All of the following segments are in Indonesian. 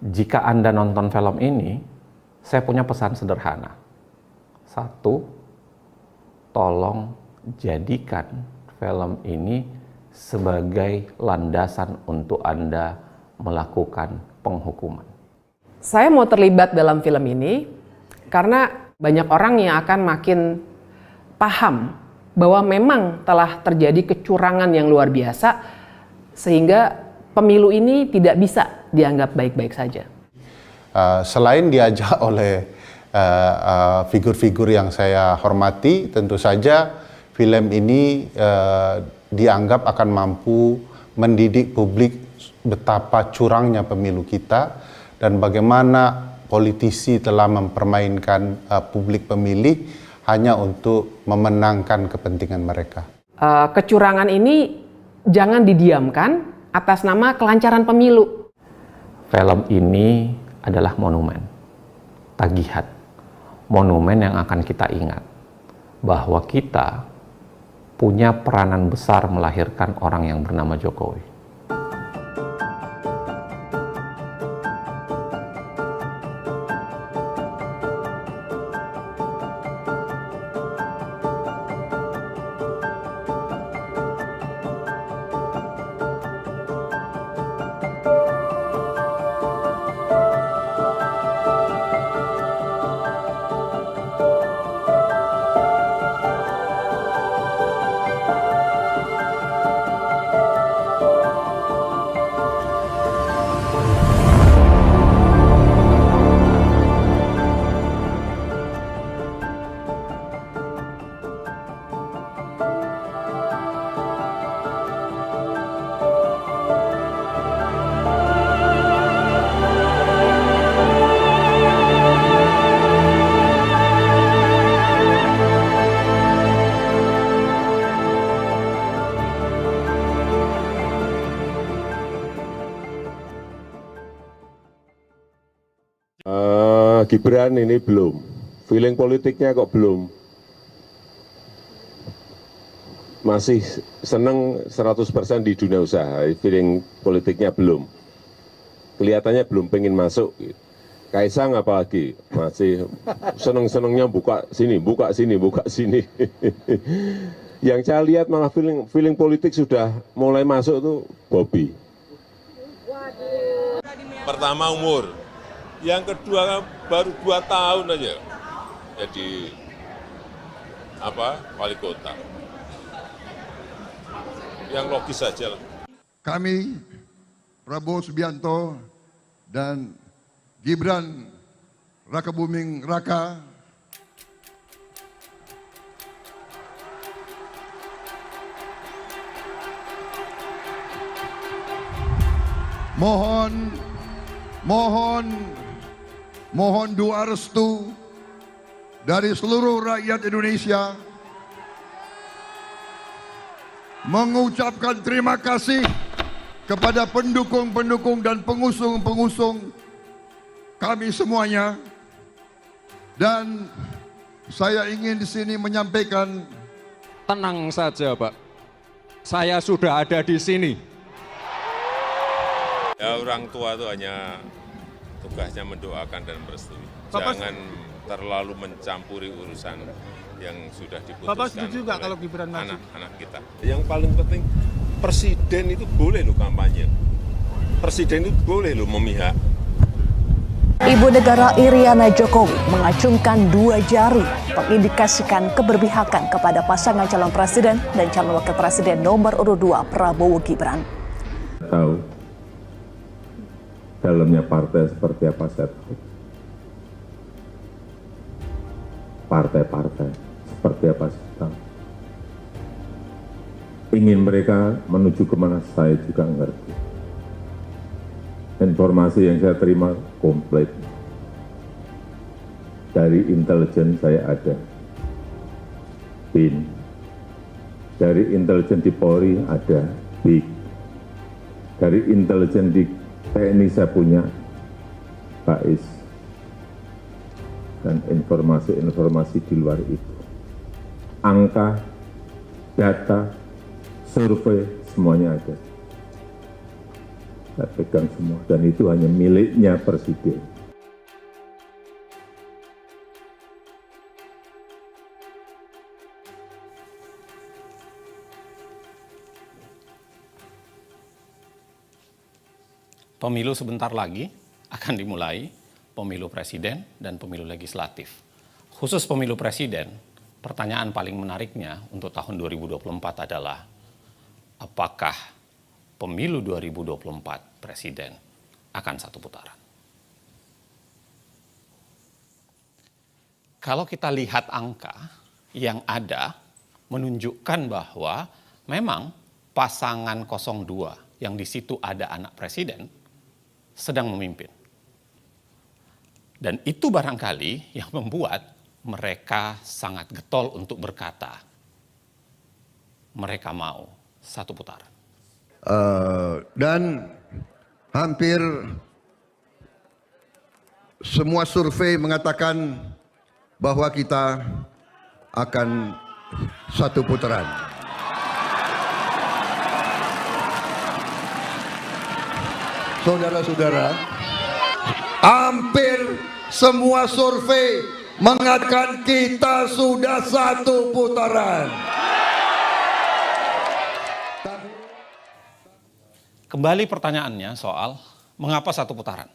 Jika Anda nonton film ini, saya punya pesan sederhana. Satu, tolong jadikan film ini sebagai landasan untuk Anda melakukan penghukuman. Saya mau terlibat dalam film ini karena banyak orang yang akan makin paham bahwa memang telah terjadi kecurangan yang luar biasa sehingga pemilu ini tidak bisa dianggap baik-baik saja. Selain diajak oleh figur-figur yang saya hormati, tentu saja film ini dianggap akan mampu mendidik publik betapa curangnya pemilu kita dan bagaimana politisi telah mempermainkan publik pemilih hanya untuk memenangkan kepentingan mereka. Kecurangan ini jangan didiamkan atas nama kelancaran pemilu. Film ini adalah monumen, tagihan, monumen yang akan kita ingat bahwa kita punya peranan besar melahirkan orang yang bernama Jokowi. Gibran ini belum, feeling politiknya kok belum, masih seneng 100% di dunia usaha, feeling politiknya belum, kelihatannya belum pengen masuk. Kaisang apalagi masih seneng-senengnya buka sini, buka sini, buka sini. Yang saya lihat malah feeling politik sudah mulai masuk tuh Bobi. Pertama umur, yang kedua baru 2 tahun aja jadi wali kota. Yang logis saja lah. Kami Prabowo Subianto dan Gibran Rakabuming Raka mohon doa restu dari seluruh rakyat Indonesia, mengucapkan terima kasih kepada pendukung-pendukung dan pengusung-pengusung kami semuanya. Dan saya ingin di sini menyampaikan, tenang saja Pak, saya sudah ada di sini. Ya, orang tua itu hanya tugasnya mendoakan dan merestui. Jangan terlalu mencampuri urusan yang sudah diputuskan. Bapak setuju nggak kalau Gibran maju? Anak-anak kita. Yang paling penting, presiden itu boleh loh kampanye. Presiden itu boleh loh memihak. Ibu negara Iriana Jokowi mengacungkan 2 jari mengindikasikan keberpihakan kepada pasangan calon presiden dan calon wakil presiden nomor urut 2 Prabowo Gibran. Tahu dalamnya partai seperti apa saya tahu. Partai-partai seperti apa saya tahu. Ingin mereka menuju kemana saya juga ngerti. Informasi yang saya terima komplit. Dari intelijen saya ada. BIN. Dari intelijen di Polri ada BIK. Dari intelijen di TNI saya punya BAIS. Dan informasi-informasi di luar itu. Angka, data, survei, semuanya ada. saya pegang semua, dan itu hanya miliknya Presiden. Pemilu sebentar lagi akan dimulai, pemilu presiden dan pemilu legislatif. Khusus pemilu presiden, pertanyaan paling menariknya untuk tahun 2024 adalah apakah pemilu 2024 presiden akan satu putaran? Kalau kita lihat angka yang ada menunjukkan bahwa memang pasangan 02 yang di situ ada anak presiden sedang memimpin. Dan itu barangkali yang membuat mereka sangat getol untuk berkata, mereka mau satu putaran. Dan hampir semua survei mengatakan bahwa kita akan satu putaran. Saudara-saudara, hampir semua survei mengatakan kita sudah satu putaran. Kembali pertanyaannya soal mengapa satu putaran?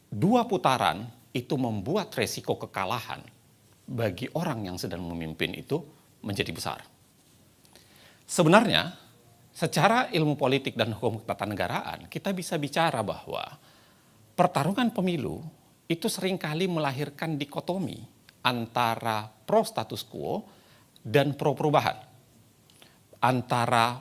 2 putaran itu membuat resiko kekalahan bagi orang yang sedang memimpin itu menjadi besar. Sebenarnya, secara ilmu politik dan hukum ketatanegaraan, kita bisa bicara bahwa pertarungan pemilu itu seringkali melahirkan dikotomi antara pro status quo dan pro perubahan. Antara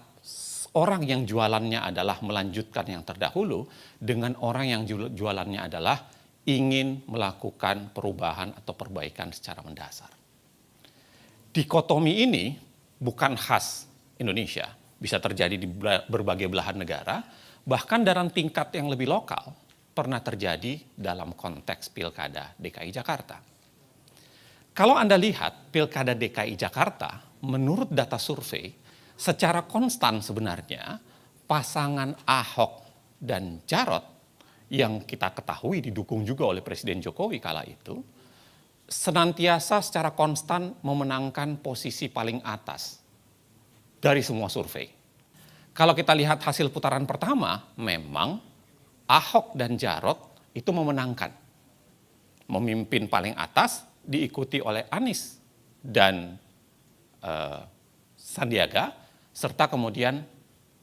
orang yang jualannya adalah melanjutkan yang terdahulu dengan orang yang jualannya adalah ingin melakukan perubahan atau perbaikan secara mendasar. Dikotomi ini bukan khas Indonesia, bisa terjadi di berbagai belahan negara, bahkan dalam tingkat yang lebih lokal, pernah terjadi dalam konteks Pilkada DKI Jakarta. Kalau Anda lihat Pilkada DKI Jakarta, menurut data survei, secara konstan sebenarnya pasangan Ahok dan Jarot yang kita ketahui didukung juga oleh Presiden Jokowi kala itu, senantiasa secara konstan memenangkan posisi paling atas dari semua survei. Kalau kita lihat hasil putaran pertama, memang Ahok dan Jarot itu memenangkan. Memimpin paling atas diikuti oleh Anies dan Sandiaga, serta kemudian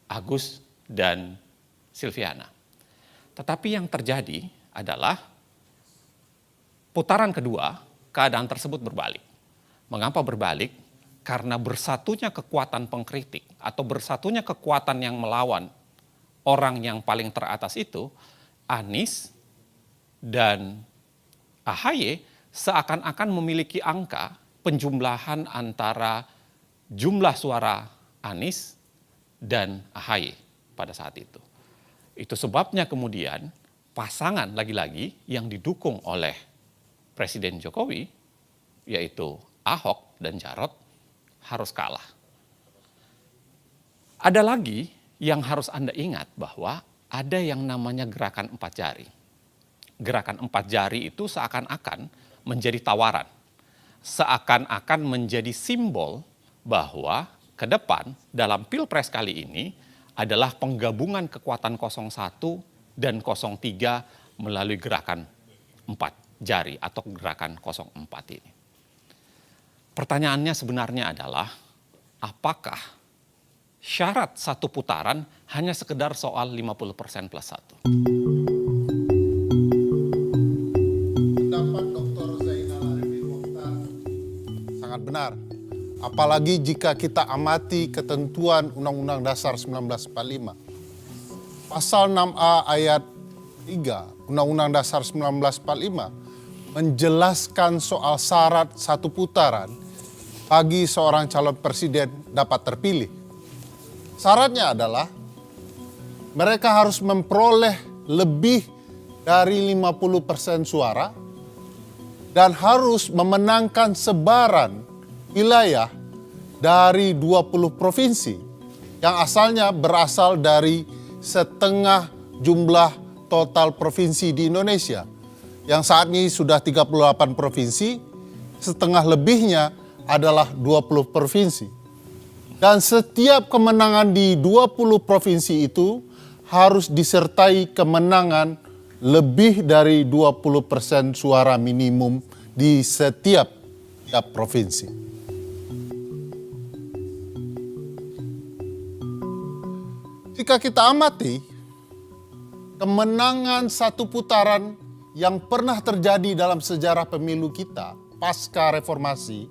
Agus dan Silviana. Tetapi yang terjadi adalah putaran kedua, keadaan tersebut berbalik. Mengapa berbalik? Karena bersatunya kekuatan pengkritik atau bersatunya kekuatan yang melawan orang yang paling teratas itu, Anies dan AHY seakan-akan memiliki angka penjumlahan antara jumlah suara Anies dan AHY pada saat itu. Itu sebabnya kemudian pasangan lagi-lagi yang didukung oleh Presiden Jokowi, yaitu Ahok dan Jarot, harus kalah. Ada lagi yang harus Anda ingat bahwa ada yang namanya gerakan 4 jari. Gerakan 4 jari itu seakan-akan menjadi tawaran. Seakan-akan menjadi simbol bahwa ke depan dalam Pilpres kali ini adalah penggabungan kekuatan 01 dan 03 melalui gerakan 4 jari atau gerakan 04 ini. Pertanyaannya sebenarnya adalah, apakah syarat satu putaran hanya sekedar soal 50% plus 1? Pendapat Dr. Zainal Arifin Mokhtar sangat benar. Apalagi jika kita amati ketentuan Undang-Undang Dasar 1945. Pasal 6A ayat 3 Undang-Undang Dasar 1945 menjelaskan soal syarat satu putaran bagi seorang calon presiden dapat terpilih. Syaratnya adalah mereka harus memperoleh lebih dari 50% suara dan harus memenangkan sebaran wilayah dari 20 provinsi yang asalnya berasal dari setengah jumlah total provinsi di Indonesia. Yang saat ini sudah 38 provinsi, setengah lebihnya adalah 20 provinsi. Dan setiap kemenangan di 20 provinsi itu harus disertai kemenangan lebih dari 20% suara minimum di setiap provinsi. Jika kita amati, kemenangan satu putaran yang pernah terjadi dalam sejarah pemilu kita pasca reformasi,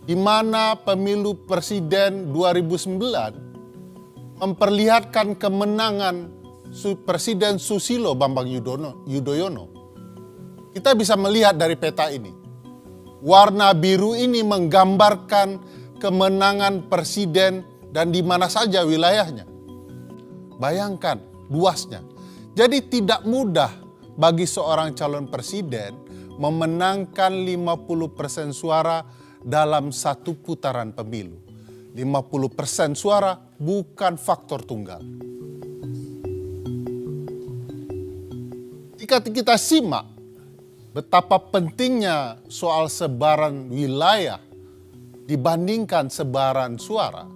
di mana pemilu presiden 2009 memperlihatkan kemenangan Presiden Susilo Bambang Yudhoyono. Kita bisa melihat dari peta ini. Warna biru ini menggambarkan kemenangan presiden dan di mana saja wilayahnya. Bayangkan luasnya. Jadi tidak mudah bagi seorang calon presiden memenangkan 50% suara dalam satu putaran pemilu. 50% suara bukan faktor tunggal. Jika kita simak betapa pentingnya soal sebaran wilayah dibandingkan sebaran suara,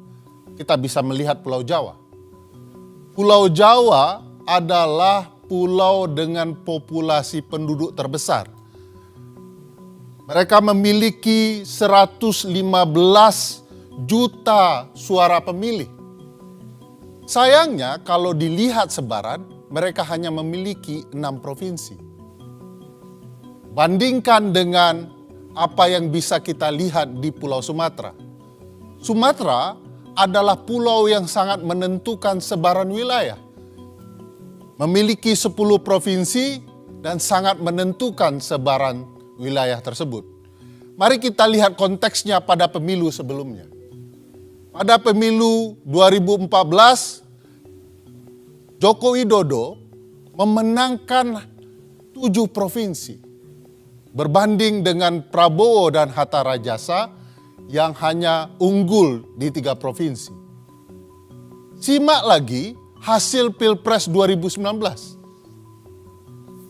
kita bisa melihat Pulau Jawa. Pulau Jawa adalah pulau dengan populasi penduduk terbesar. Mereka memiliki 115 juta suara pemilih. Sayangnya kalau dilihat sebaran, mereka hanya memiliki 6 provinsi. Bandingkan dengan apa yang bisa kita lihat di Pulau Sumatera. Sumatera adalah pulau yang sangat menentukan sebaran wilayah. Memiliki 10 provinsi dan sangat menentukan sebaran wilayah tersebut. Mari kita lihat konteksnya pada pemilu sebelumnya. Pada pemilu 2014, Joko Widodo memenangkan 7 provinsi. Berbanding dengan Prabowo dan Hatta Rajasa yang hanya unggul di 3 provinsi. Simak lagi hasil Pilpres 2019.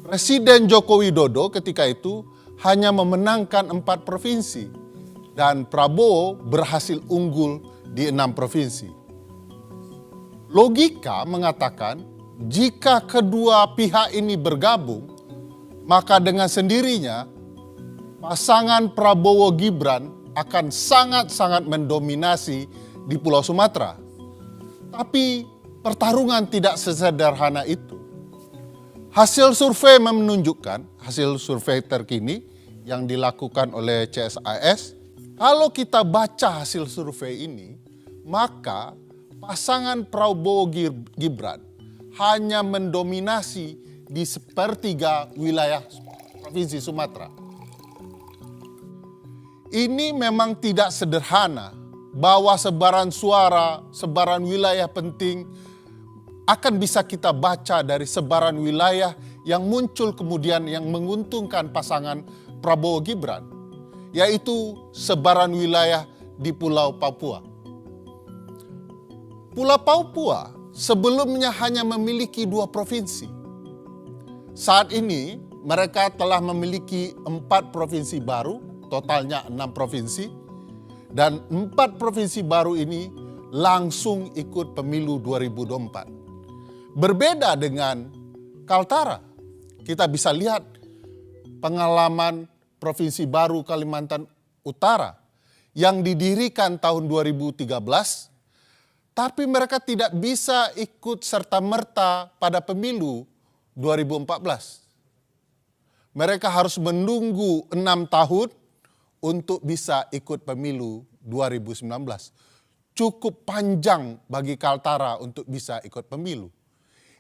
Presiden Joko Widodo ketika itu hanya memenangkan 4 provinsi dan Prabowo berhasil unggul di 6 provinsi. Logika mengatakan jika kedua pihak ini bergabung, maka dengan sendirinya pasangan Prabowo Gibran akan sangat-sangat mendominasi di Pulau Sumatera. Tapi pertarungan tidak sesederhana itu. Hasil survei menunjukkan, hasil survei terkini yang dilakukan oleh CSIS, kalau kita baca hasil survei ini, maka pasangan Prabowo Gibran hanya mendominasi di sepertiga wilayah Provinsi Sumatera. Ini memang tidak sederhana bahwa sebaran suara, sebaran wilayah penting akan bisa kita baca dari sebaran wilayah yang muncul kemudian yang menguntungkan pasangan Prabowo Gibran, yaitu sebaran wilayah di Pulau Papua. Pulau Papua sebelumnya hanya memiliki 2 provinsi. Saat ini mereka telah memiliki 4 provinsi baru, totalnya 6 provinsi, dan 4 provinsi baru ini langsung ikut pemilu 2024. Berbeda dengan Kaltara, kita bisa lihat pengalaman Provinsi Baru Kalimantan Utara yang didirikan tahun 2013, tapi mereka tidak bisa ikut serta-merta pada pemilu 2014. Mereka harus menunggu 6 tahun untuk bisa ikut pemilu 2019. Cukup panjang bagi Kaltara untuk bisa ikut pemilu.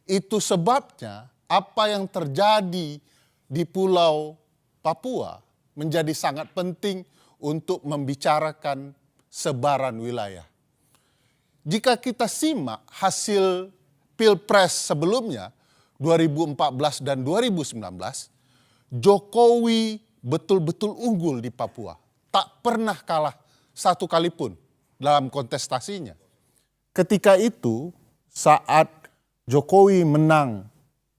Itu sebabnya apa yang terjadi di Pulau Papua menjadi sangat penting untuk membicarakan sebaran wilayah. Jika kita simak hasil Pilpres sebelumnya, 2014 dan 2019, Jokowi betul-betul unggul di Papua. Tak pernah kalah satu kali pun dalam kontestasinya. Ketika itu, saat Jokowi menang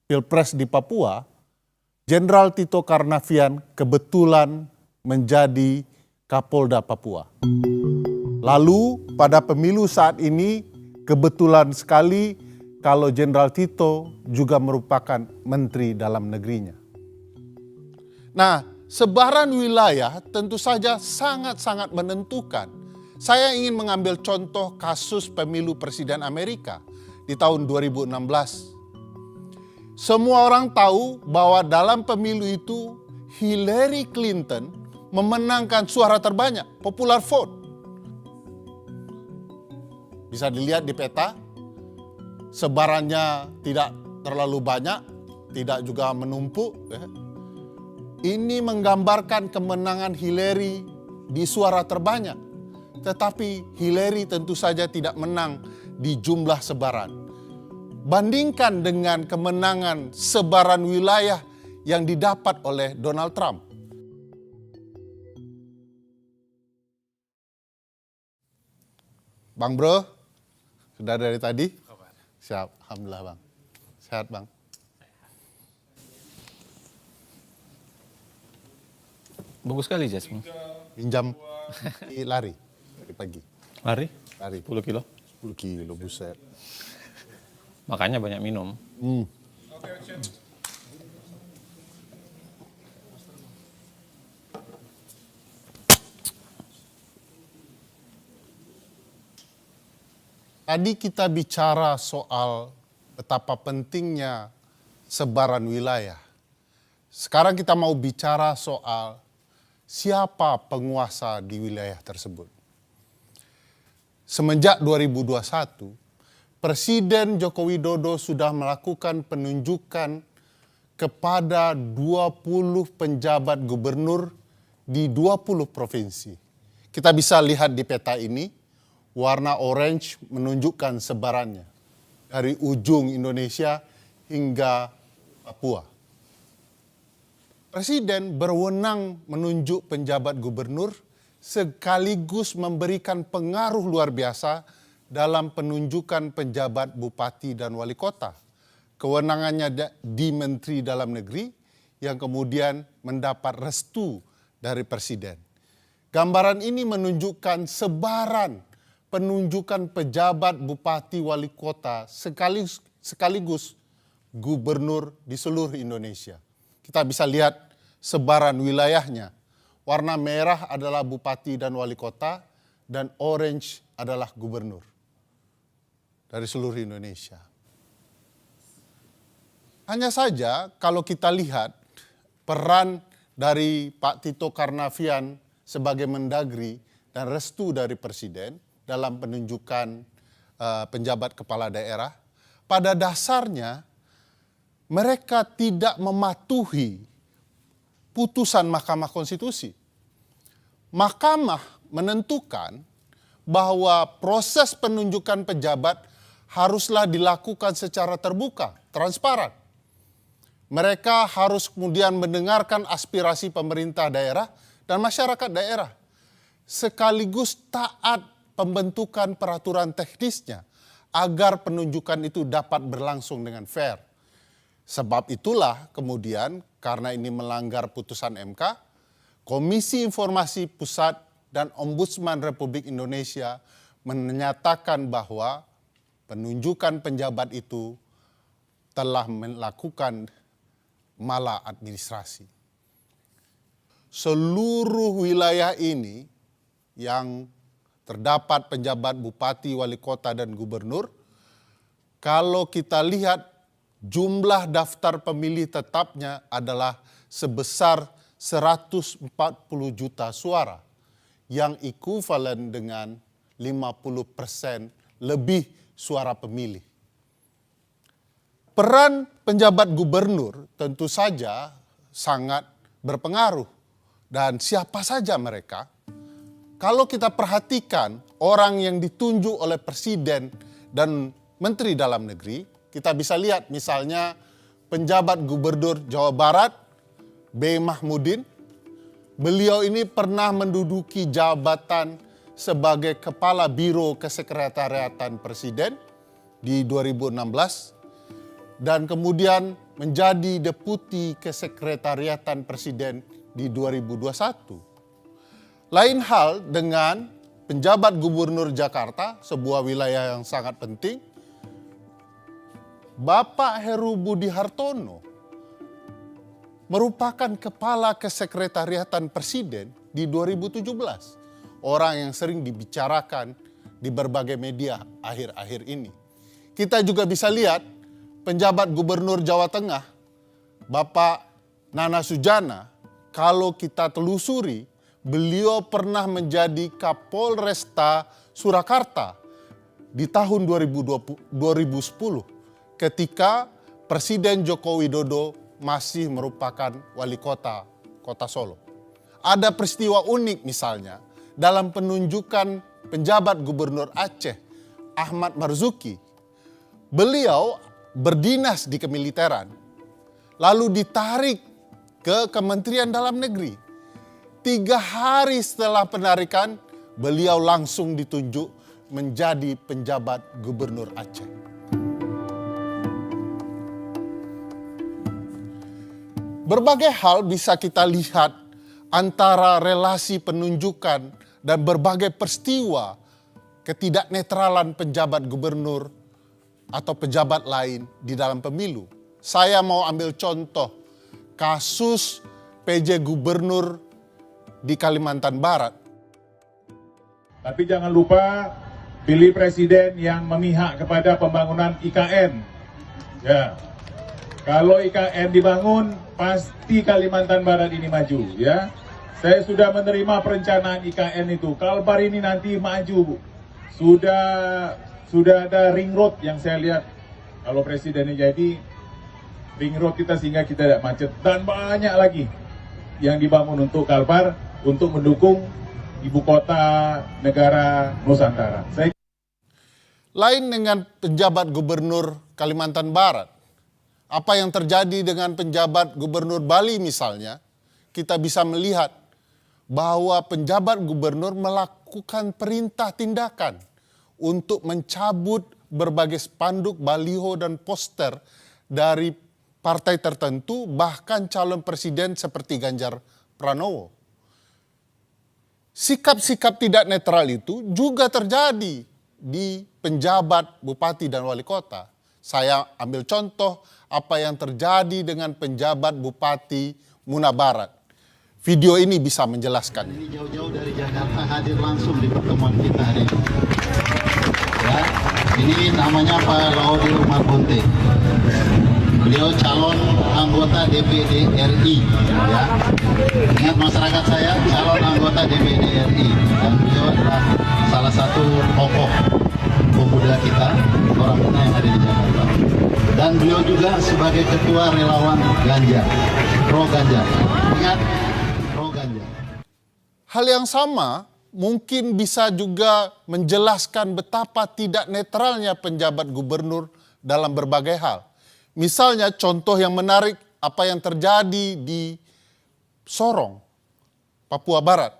Pilpres di Papua, Jenderal Tito Karnavian kebetulan menjadi Kapolda Papua. Lalu pada pemilu saat ini kebetulan sekali kalau Jenderal Tito juga merupakan Menteri Dalam Negerinya. Nah, sebaran wilayah tentu saja sangat-sangat menentukan. Saya ingin mengambil contoh kasus pemilu Presiden Amerika di tahun 2016. Semua orang tahu bahwa dalam pemilu itu Hillary Clinton memenangkan suara terbanyak, popular vote. Bisa dilihat di peta, sebarannya tidak terlalu banyak, tidak juga menumpuk. Ini menggambarkan kemenangan Hillary di suara terbanyak. Tetapi Hillary tentu saja tidak menang di jumlah sebaran. Bandingkan dengan kemenangan sebaran wilayah yang didapat oleh Donald Trump. Bang Bro, sudah dari tadi? Siap, Alhamdulillah Bang. Sehat Bang. Bagus sekali Jasmine. Pinjam lari dari pagi. Lari? Lari 10 kilo. 10 kilo, buset. Makanya banyak minum. Tadi kita bicara soal betapa pentingnya sebaran wilayah. Sekarang kita mau bicara soal siapa penguasa di wilayah tersebut. Semenjak 2021, Presiden Joko Widodo sudah melakukan penunjukan kepada 20 penjabat gubernur di 20 provinsi. Kita bisa lihat di peta ini, warna orange menunjukkan sebarannya dari ujung Indonesia hingga Papua. Presiden berwenang menunjuk penjabat gubernur sekaligus memberikan pengaruh luar biasa dalam penunjukan penjabat bupati dan wali kota. Kewenangannya di Menteri Dalam Negeri yang kemudian mendapat restu dari Presiden. Gambaran ini menunjukkan sebaran penunjukan pejabat bupati wali kota sekaligus gubernur di seluruh Indonesia. Kita bisa lihat sebaran wilayahnya. Warna merah adalah bupati dan wali kota dan orange adalah gubernur dari seluruh Indonesia. Hanya saja kalau kita lihat peran dari Pak Tito Karnavian sebagai Mendagri dan restu dari Presiden dalam penunjukan penjabat kepala daerah, pada dasarnya mereka tidak mematuhi putusan Mahkamah Konstitusi. Mahkamah menentukan bahwa proses penunjukan pejabat haruslah dilakukan secara terbuka, transparan. Mereka harus kemudian mendengarkan aspirasi pemerintah daerah dan masyarakat daerah, sekaligus taat pembentukan peraturan teknisnya agar penunjukan itu dapat berlangsung dengan fair. Sebab itulah kemudian karena ini melanggar putusan MK, Komisi Informasi Pusat dan Ombudsman Republik Indonesia menyatakan bahwa penunjukan penjabat itu telah melakukan maladministrasi. Seluruh wilayah ini yang terdapat penjabat bupati, wali kota, dan gubernur, kalau kita lihat jumlah daftar pemilih tetapnya adalah sebesar 140 juta suara yang ekuivalen dengan 50% lebih suara pemilih. Peran penjabat gubernur tentu saja sangat berpengaruh dan siapa saja mereka. Kalau kita perhatikan orang yang ditunjuk oleh Presiden dan Menteri Dalam Negeri, kita bisa lihat misalnya penjabat Gubernur Jawa Barat, B. Mahmudin. Beliau ini pernah menduduki jabatan sebagai Kepala Biro Kesekretariatan Presiden di 2016. dan kemudian menjadi deputi kesekretariatan presiden di 2021. Lain hal dengan penjabat gubernur Jakarta, sebuah wilayah yang sangat penting, Bapak Heru Budi Hartono merupakan kepala kesekretariatan presiden di 2017. Orang yang sering dibicarakan di berbagai media akhir-akhir ini. Kita juga bisa lihat penjabat gubernur Jawa Tengah, Bapak Nana Sujana, kalau kita telusuri, beliau pernah menjadi Kapolresta Surakarta di tahun 2010 ketika Presiden Joko Widodo masih merupakan wali kota Solo. Ada peristiwa unik misalnya dalam penunjukan penjabat gubernur Aceh, Ahmad Marzuki. Beliau berdinas di kemiliteran, lalu ditarik ke Kementerian Dalam Negeri. 3 hari setelah penarikan, beliau langsung ditunjuk menjadi penjabat gubernur Aceh. Berbagai hal bisa kita lihat antara relasi penunjukan dan berbagai peristiwa ketidaknetralan penjabat gubernur atau pejabat lain di dalam pemilu. Saya mau ambil contoh kasus PJ Gubernur di Kalimantan Barat. Tapi jangan lupa pilih presiden yang memihak kepada pembangunan IKN. Ya, kalau IKN dibangun, pasti Kalimantan Barat ini maju. Ya, saya sudah menerima perencanaan IKN itu. Kalbar ini nanti maju. Sudah ada ring road yang saya lihat. Kalau presidennya jadi, ring road kita sehingga kita tidak macet. Dan banyak lagi yang dibangun untuk Kalbar, untuk mendukung ibu kota negara Nusantara. Lain dengan penjabat gubernur Kalimantan Barat, apa yang terjadi dengan penjabat gubernur Bali misalnya, kita bisa melihat bahwa penjabat gubernur melakukan perintah tindakan untuk mencabut berbagai spanduk, baliho, dan poster dari partai tertentu, bahkan calon presiden seperti Ganjar Pranowo. Sikap-sikap tidak netral itu juga terjadi di penjabat bupati dan wali kota. Saya ambil contoh apa yang terjadi dengan penjabat bupati Muna Barat. Video ini bisa menjelaskan. Ini jauh-jauh dari Jakarta hadir langsung di pertemuan kita hari ini. Ya, ini namanya Pak Laode Umar Bonte. Beliau calon anggota DPD RI. Ya. Ingat masyarakat saya, calon anggota DPD RI. Dan beliau adalah salah satu tokoh pemuda kita, orang muda yang ada di Jakarta. Dan beliau juga sebagai ketua relawan Ganjar, pro Ganjar. Ingat, pro Ganjar. Hal yang sama mungkin bisa juga menjelaskan betapa tidak netralnya penjabat gubernur dalam berbagai hal. Misalnya contoh yang menarik apa yang terjadi di Sorong, Papua Barat.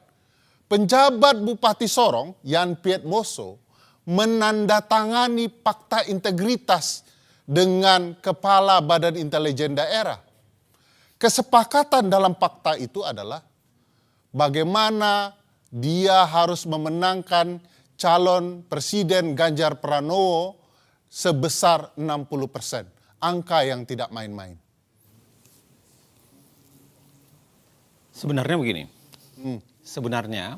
Penjabat Bupati Sorong, Yan Piet Moso, menandatangani fakta integritas dengan Kepala Badan Intelijen Daerah. Kesepakatan dalam fakta itu adalah bagaimana dia harus memenangkan calon Presiden Ganjar Pranowo sebesar 60%. Angka yang tidak main-main. Sebenarnya begini, sebenarnya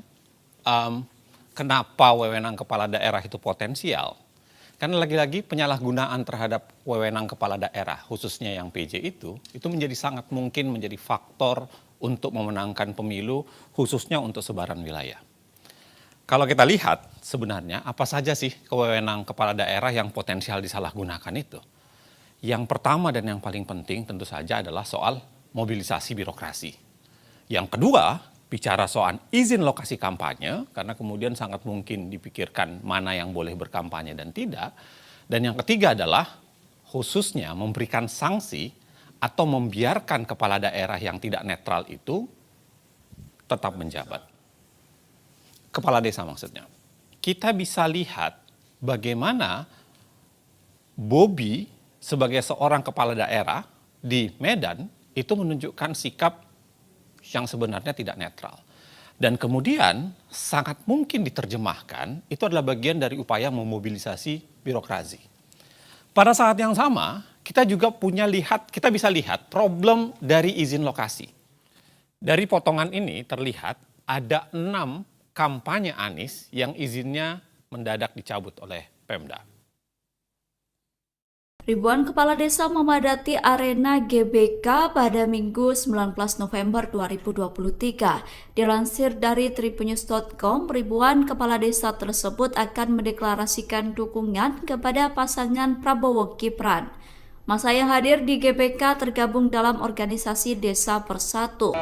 kenapa wewenang kepala daerah itu potensial? Karena lagi-lagi penyalahgunaan terhadap wewenang kepala daerah, khususnya yang PJ itu menjadi sangat mungkin menjadi faktor untuk memenangkan pemilu, khususnya untuk sebaran wilayah. Kalau kita lihat sebenarnya apa saja sih wewenang kepala daerah yang potensial disalahgunakan itu? Yang pertama dan yang paling penting tentu saja adalah soal mobilisasi birokrasi. Yang kedua, bicara soal izin lokasi kampanye, karena kemudian sangat mungkin dipikirkan mana yang boleh berkampanye dan tidak. Dan yang ketiga adalah khususnya memberikan sanksi atau membiarkan kepala daerah yang tidak netral itu tetap menjabat. Kepala desa maksudnya. Kita bisa lihat bagaimana Bobi sebagai seorang kepala daerah di Medan itu menunjukkan sikap yang sebenarnya tidak netral. Dan kemudian sangat mungkin diterjemahkan itu adalah bagian dari upaya memobilisasi birokrasi. Pada saat yang sama, kita juga kita bisa lihat problem dari izin lokasi. Dari potongan ini terlihat ada 6 kampanye Anies yang izinnya mendadak dicabut oleh Pemda. Ribuan kepala desa memadati arena GBK pada Minggu 19 November 2023. Dilansir dari tribunnews.com, ribuan kepala desa tersebut akan mendeklarasikan dukungan kepada pasangan Prabowo Gibran. Masa yang hadir di GBK tergabung dalam organisasi Desa Bersatu.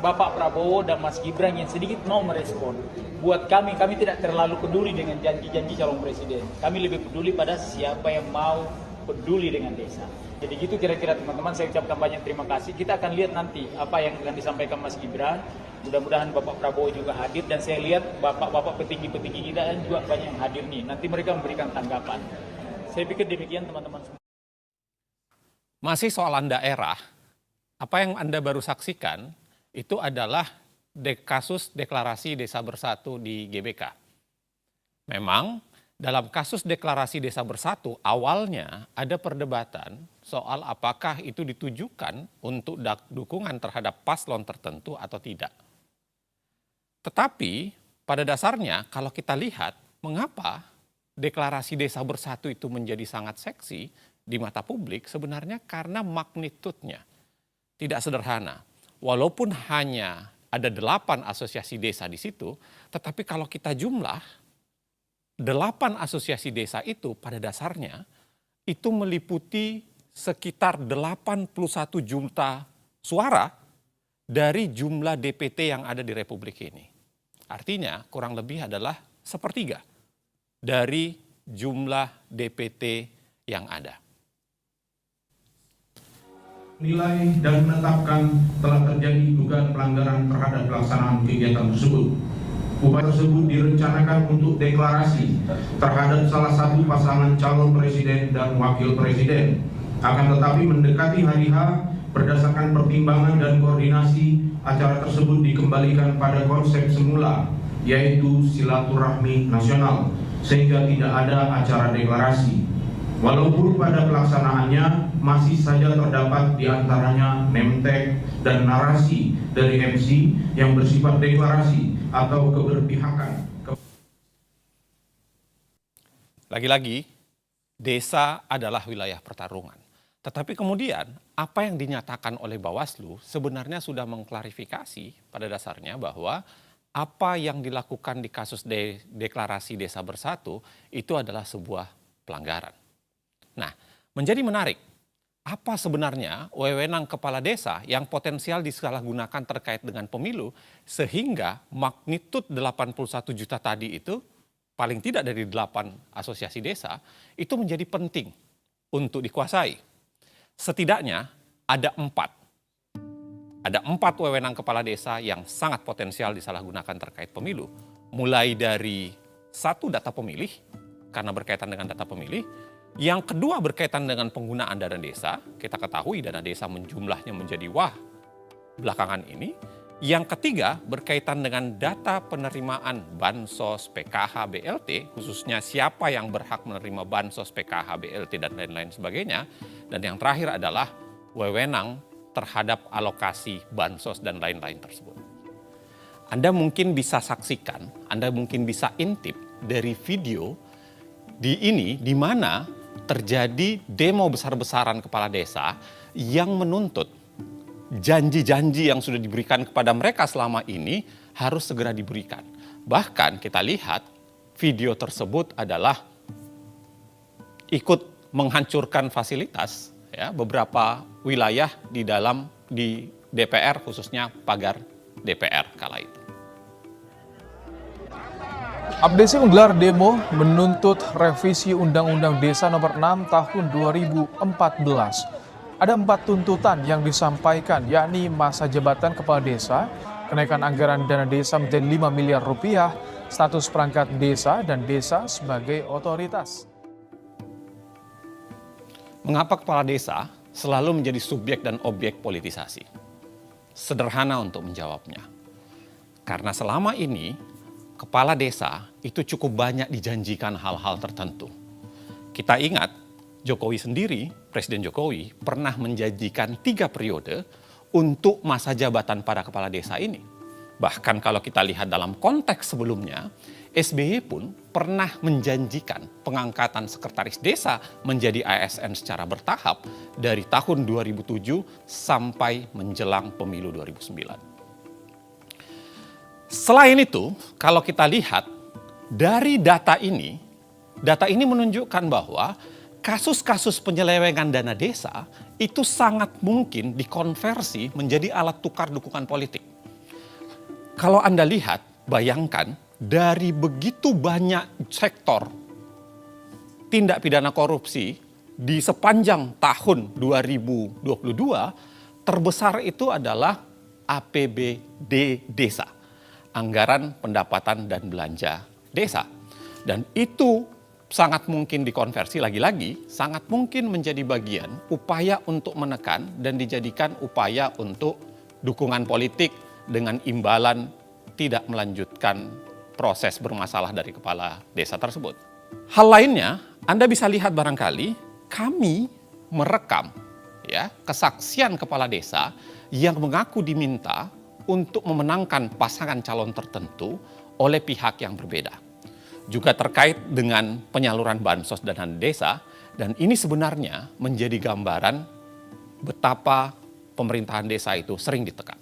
Bapak Prabowo dan Mas Gibran yang sedikit mau merespon. Buat kami tidak terlalu peduli dengan janji-janji calon presiden. Kami lebih peduli pada siapa yang mau peduli dengan desa. Jadi gitu kira-kira teman-teman, saya ucapkan banyak terima kasih. Kita akan lihat nanti apa yang akan disampaikan Mas Gibran. Mudah-mudahan Bapak Prabowo juga hadir, dan saya lihat bapak-bapak petinggi-petinggi kita juga banyak yang hadir nih. Nanti mereka memberikan tanggapan. Saya pikir demikian teman-teman semua. Masih soalan daerah, apa yang Anda baru saksikan itu adalah kasus deklarasi Desa Bersatu di GBK. Memang dalam kasus deklarasi Desa Bersatu awalnya ada perdebatan soal apakah itu ditujukan untuk dukungan terhadap paslon tertentu atau tidak. Tetapi pada dasarnya kalau kita lihat mengapa deklarasi Desa Bersatu itu menjadi sangat seksi di mata publik, sebenarnya karena magnitudenya tidak sederhana. Walaupun hanya ada 8 asosiasi desa di situ, tetapi kalau kita jumlah 8 asosiasi desa itu pada dasarnya itu meliputi sekitar 81 juta suara dari jumlah DPT yang ada di Republik ini. Artinya kurang lebih adalah 1/3 dari jumlah DPT yang ada. Nilai dan menetapkan telah terjadi dugaan pelanggaran terhadap pelaksanaan kegiatan tersebut. Upaya tersebut direncanakan untuk deklarasi terhadap salah satu pasangan calon presiden dan wakil presiden. Akan tetapi mendekati hari H, berdasarkan pertimbangan dan koordinasi, acara tersebut dikembalikan pada konsep semula, yaitu silaturahmi nasional, sehingga tidak ada acara deklarasi. Walaupun pada pelaksanaannya masih saja terdapat di antaranya name tag dan narasi dari MC yang bersifat deklarasi atau keberpihakan. Lagi-lagi, desa adalah wilayah pertarungan. Tetapi kemudian apa yang dinyatakan oleh Bawaslu sebenarnya sudah mengklarifikasi pada dasarnya bahwa apa yang dilakukan di kasus deklarasi Desa Bersatu itu adalah sebuah pelanggaran. Nah, menjadi menarik, apa sebenarnya wewenang kepala desa yang potensial disalahgunakan terkait dengan pemilu sehingga magnitud 81 juta tadi itu paling tidak dari 8 asosiasi desa itu menjadi penting untuk dikuasai. Setidaknya ada 4. Ada 4 wewenang kepala desa yang sangat potensial disalahgunakan terkait pemilu. Mulai dari 1 data pemilih, karena berkaitan dengan data pemilih. Yang kedua berkaitan dengan penggunaan dana desa. Kita ketahui dana desa jumlahnya menjadi wah belakangan ini. Yang ketiga berkaitan dengan data penerimaan Bansos, PKH, BLT, khususnya siapa yang berhak menerima Bansos, PKH, BLT, dan lain-lain sebagainya. Dan yang terakhir adalah wewenang terhadap alokasi Bansos dan lain-lain tersebut. Anda mungkin bisa saksikan, Anda mungkin bisa intip dari video di mana terjadi demo besar-besaran kepala desa yang menuntut janji-janji yang sudah diberikan kepada mereka selama ini harus segera diberikan. Bahkan kita lihat video tersebut adalah ikut menghancurkan fasilitas ya, beberapa wilayah di DPR, khususnya pagar DPR kala itu. Abdesi menggelar demo menuntut revisi Undang-Undang Desa Nomor 6 Tahun 2014. Ada 4 tuntutan yang disampaikan, yakni masa jabatan kepala desa, kenaikan anggaran dana desa menjadi 5 miliar rupiah, status perangkat desa dan desa sebagai otoritas. Mengapa kepala desa selalu menjadi subjek dan objek politisasi? Sederhana untuk menjawabnya. Karena selama ini kepala desa itu cukup banyak dijanjikan hal-hal tertentu. Kita ingat Jokowi sendiri, Presiden Jokowi pernah menjanjikan 3 periode untuk masa jabatan para kepala desa ini. Bahkan kalau kita lihat dalam konteks sebelumnya, SBY pun pernah menjanjikan pengangkatan sekretaris desa menjadi ASN secara bertahap dari tahun 2007 sampai menjelang pemilu 2009. Selain itu, kalau kita lihat dari data ini menunjukkan bahwa kasus-kasus penyelewengan dana desa itu sangat mungkin dikonversi menjadi alat tukar dukungan politik. Kalau Anda lihat, bayangkan dari begitu banyak sektor tindak pidana korupsi di sepanjang tahun 2022, terbesar itu adalah APBD desa, anggaran pendapatan dan belanja desa. Dan itu sangat mungkin dikonversi lagi-lagi, sangat mungkin menjadi bagian upaya untuk menekan dan dijadikan upaya untuk dukungan politik dengan imbalan tidak melanjutkan proses bermasalah dari kepala desa tersebut. Hal lainnya, Anda bisa lihat barangkali kami merekam kesaksian kepala desa yang mengaku diminta untuk memenangkan pasangan calon tertentu oleh pihak yang berbeda. Juga terkait dengan penyaluran bansos dana desa, dan ini sebenarnya menjadi gambaran betapa pemerintahan desa itu sering ditekan.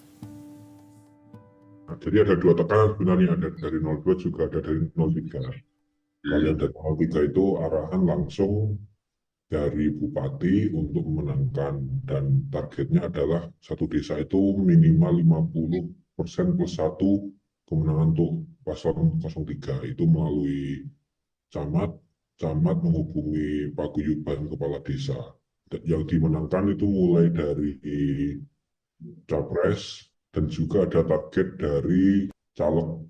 Jadi ada 2 tekanan sebenarnya, ada dari 02 juga ada dari 03. Kalau yang dari 03 itu arahan langsung dari bupati untuk memenangkan, dan targetnya adalah satu desa itu minimal 50% plus 1 kemenangan untuk paslon 03. Itu melalui camat menghubungi paguyuban kepala desa. Yang dimenangkan itu mulai dari capres, dan juga ada target dari caleg.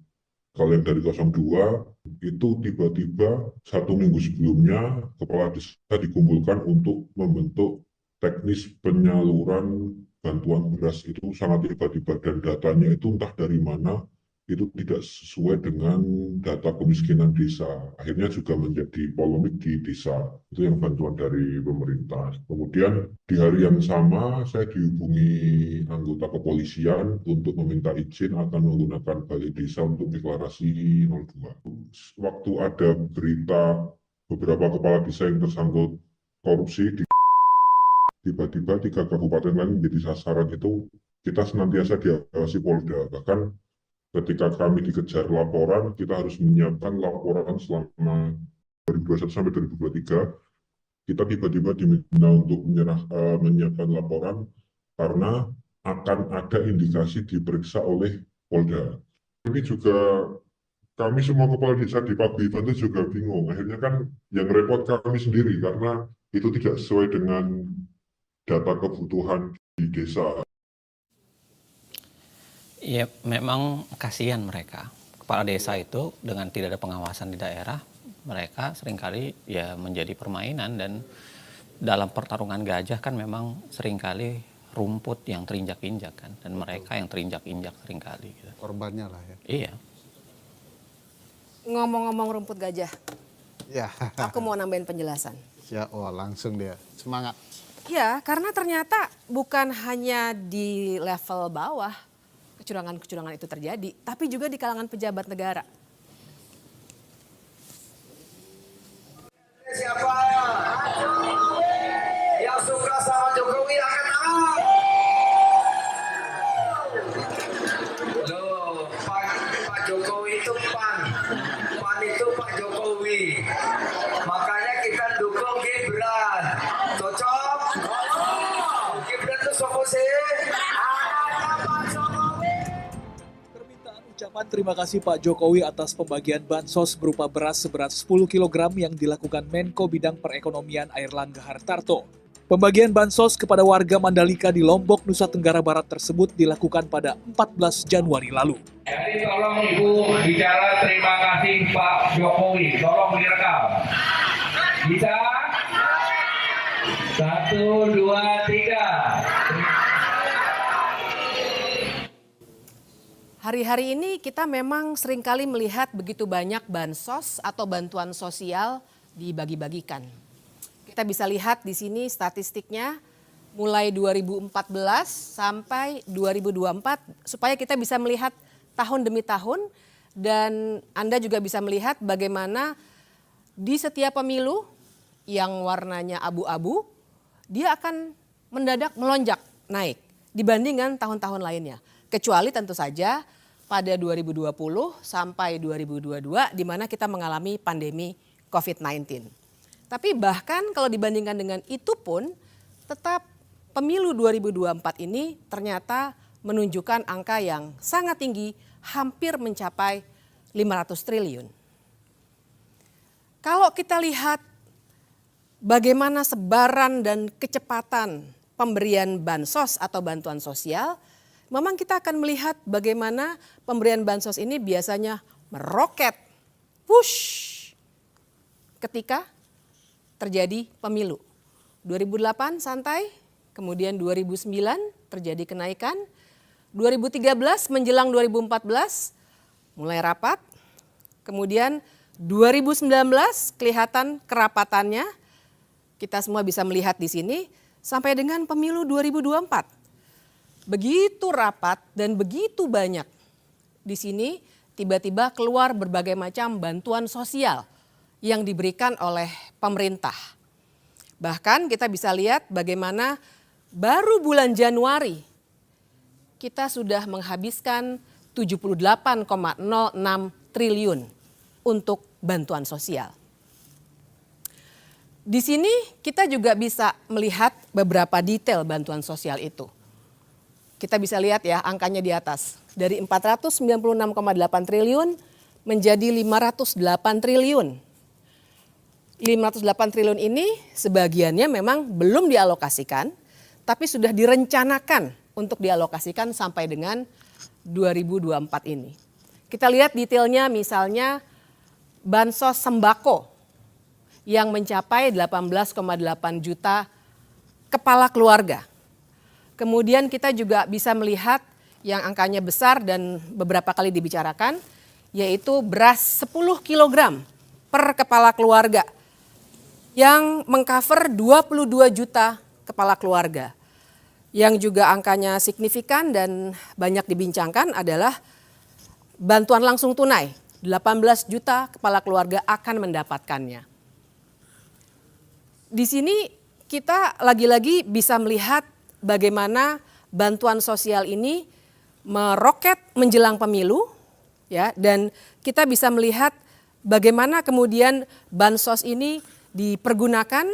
Kalau yang dari 02 itu tiba-tiba 1 minggu sebelumnya kepala desa dikumpulkan untuk membentuk teknis penyaluran bantuan beras. Itu sangat tiba-tiba, dan datanya itu entah dari mana, itu tidak sesuai dengan data kemiskinan desa. Akhirnya juga menjadi polemik di desa. Itu yang bantuan dari pemerintah. Kemudian di hari yang sama saya dihubungi anggota kepolisian untuk meminta izin akan menggunakan balai desa untuk deklarasi 02. Waktu ada berita beberapa kepala desa yang tersangkut korupsi, tiba-tiba 3 kabupaten lain menjadi sasaran. Itu kita senantiasa diawasi Polda. Bahkan ketika kami dikejar laporan, kita harus menyiapkan laporan selama 2021 sampai 2023. Kita tiba-tiba diminta untuk menyiapkan laporan karena akan ada indikasi diperiksa oleh Polda. Ini juga kami semua kepala desa di Paguyuban itu juga bingung. Akhirnya kan yang repot kami sendiri karena itu tidak sesuai dengan data kebutuhan di desa. Ya, memang kasihan mereka. Kepala desa itu dengan tidak ada pengawasan di daerah, mereka seringkali ya menjadi permainan, dan dalam pertarungan gajah kan memang seringkali rumput yang terinjak-injak kan, dan mereka yang terinjak-injak seringkali. Gitu. Korbannya lah ya. Iya. Ngomong-ngomong rumput gajah, Ya. aku mau nambahin penjelasan. Ya, langsung dia. Semangat. Ya, karena ternyata bukan hanya di level bawah kecurangan-kecurangan itu terjadi, tapi juga di kalangan pejabat negara. Siapa yang suka sama Jokowi angkat tangan. Loh, Pak Jokowi itu pan itu Pak Jokowi. Makanya kita dukung Gibran. Cocok? Gibran itu sopo sih? Ucapan terima kasih Pak Jokowi atas pembagian bansos berupa beras seberat 10 kg yang dilakukan Menko Bidang Perekonomian Airlangga Hartarto. Pembagian bansos kepada warga Mandalika di Lombok, Nusa Tenggara Barat tersebut dilakukan pada 14 Januari lalu. Jadi tolong Ibu bicara terima kasih Pak Jokowi, tolong direkam. Bisa? 1, 2, 3. Hari-hari ini kita memang seringkali melihat begitu banyak bansos atau bantuan sosial dibagi-bagikan. Kita bisa lihat di sini statistiknya mulai 2014 sampai 2024 supaya kita bisa melihat tahun demi tahun dan Anda juga bisa melihat bagaimana di setiap pemilu yang warnanya abu-abu dia akan mendadak melonjak naik dibandingkan tahun-tahun lainnya. Kecuali tentu saja pada 2020 sampai 2022 di mana kita mengalami pandemi COVID-19. Tapi bahkan kalau dibandingkan dengan itu pun tetap pemilu 2024 ini ternyata menunjukkan angka yang sangat tinggi, hampir mencapai 500 triliun. Kalau kita lihat bagaimana sebaran dan kecepatan pemberian bansos atau bantuan sosial, memang kita akan melihat bagaimana pemberian bansos ini biasanya meroket, push, ketika terjadi pemilu. 2008 santai, kemudian 2009 terjadi kenaikan, 2013 menjelang 2014 mulai rapat, kemudian 2019 kelihatan kerapatannya, kita semua bisa melihat di sini, sampai dengan pemilu 2024. Begitu rapat dan begitu banyak. Di sini tiba-tiba keluar berbagai macam bantuan sosial yang diberikan oleh pemerintah. Bahkan kita bisa lihat bagaimana baru bulan Januari kita sudah menghabiskan 78,06 triliun untuk bantuan sosial. Di sini kita juga bisa melihat beberapa detail bantuan sosial itu. Kita bisa lihat ya angkanya di atas. Dari 496,8 triliun menjadi 508 triliun. 508 triliun ini sebagiannya memang belum dialokasikan, tapi sudah direncanakan untuk dialokasikan sampai dengan 2024 ini. Kita lihat detailnya misalnya bansos sembako yang mencapai 18,8 juta kepala keluarga. Kemudian kita juga bisa melihat yang angkanya besar dan beberapa kali dibicarakan, yaitu beras 10 kg per kepala keluarga yang mengcover 22 juta kepala keluarga. Yang juga angkanya signifikan dan banyak dibincangkan adalah bantuan langsung tunai. 18 juta kepala keluarga akan mendapatkannya. Di sini kita lagi-lagi bisa melihat bagaimana bantuan sosial ini meroket menjelang pemilu, ya, dan kita bisa melihat bagaimana kemudian bansos ini dipergunakan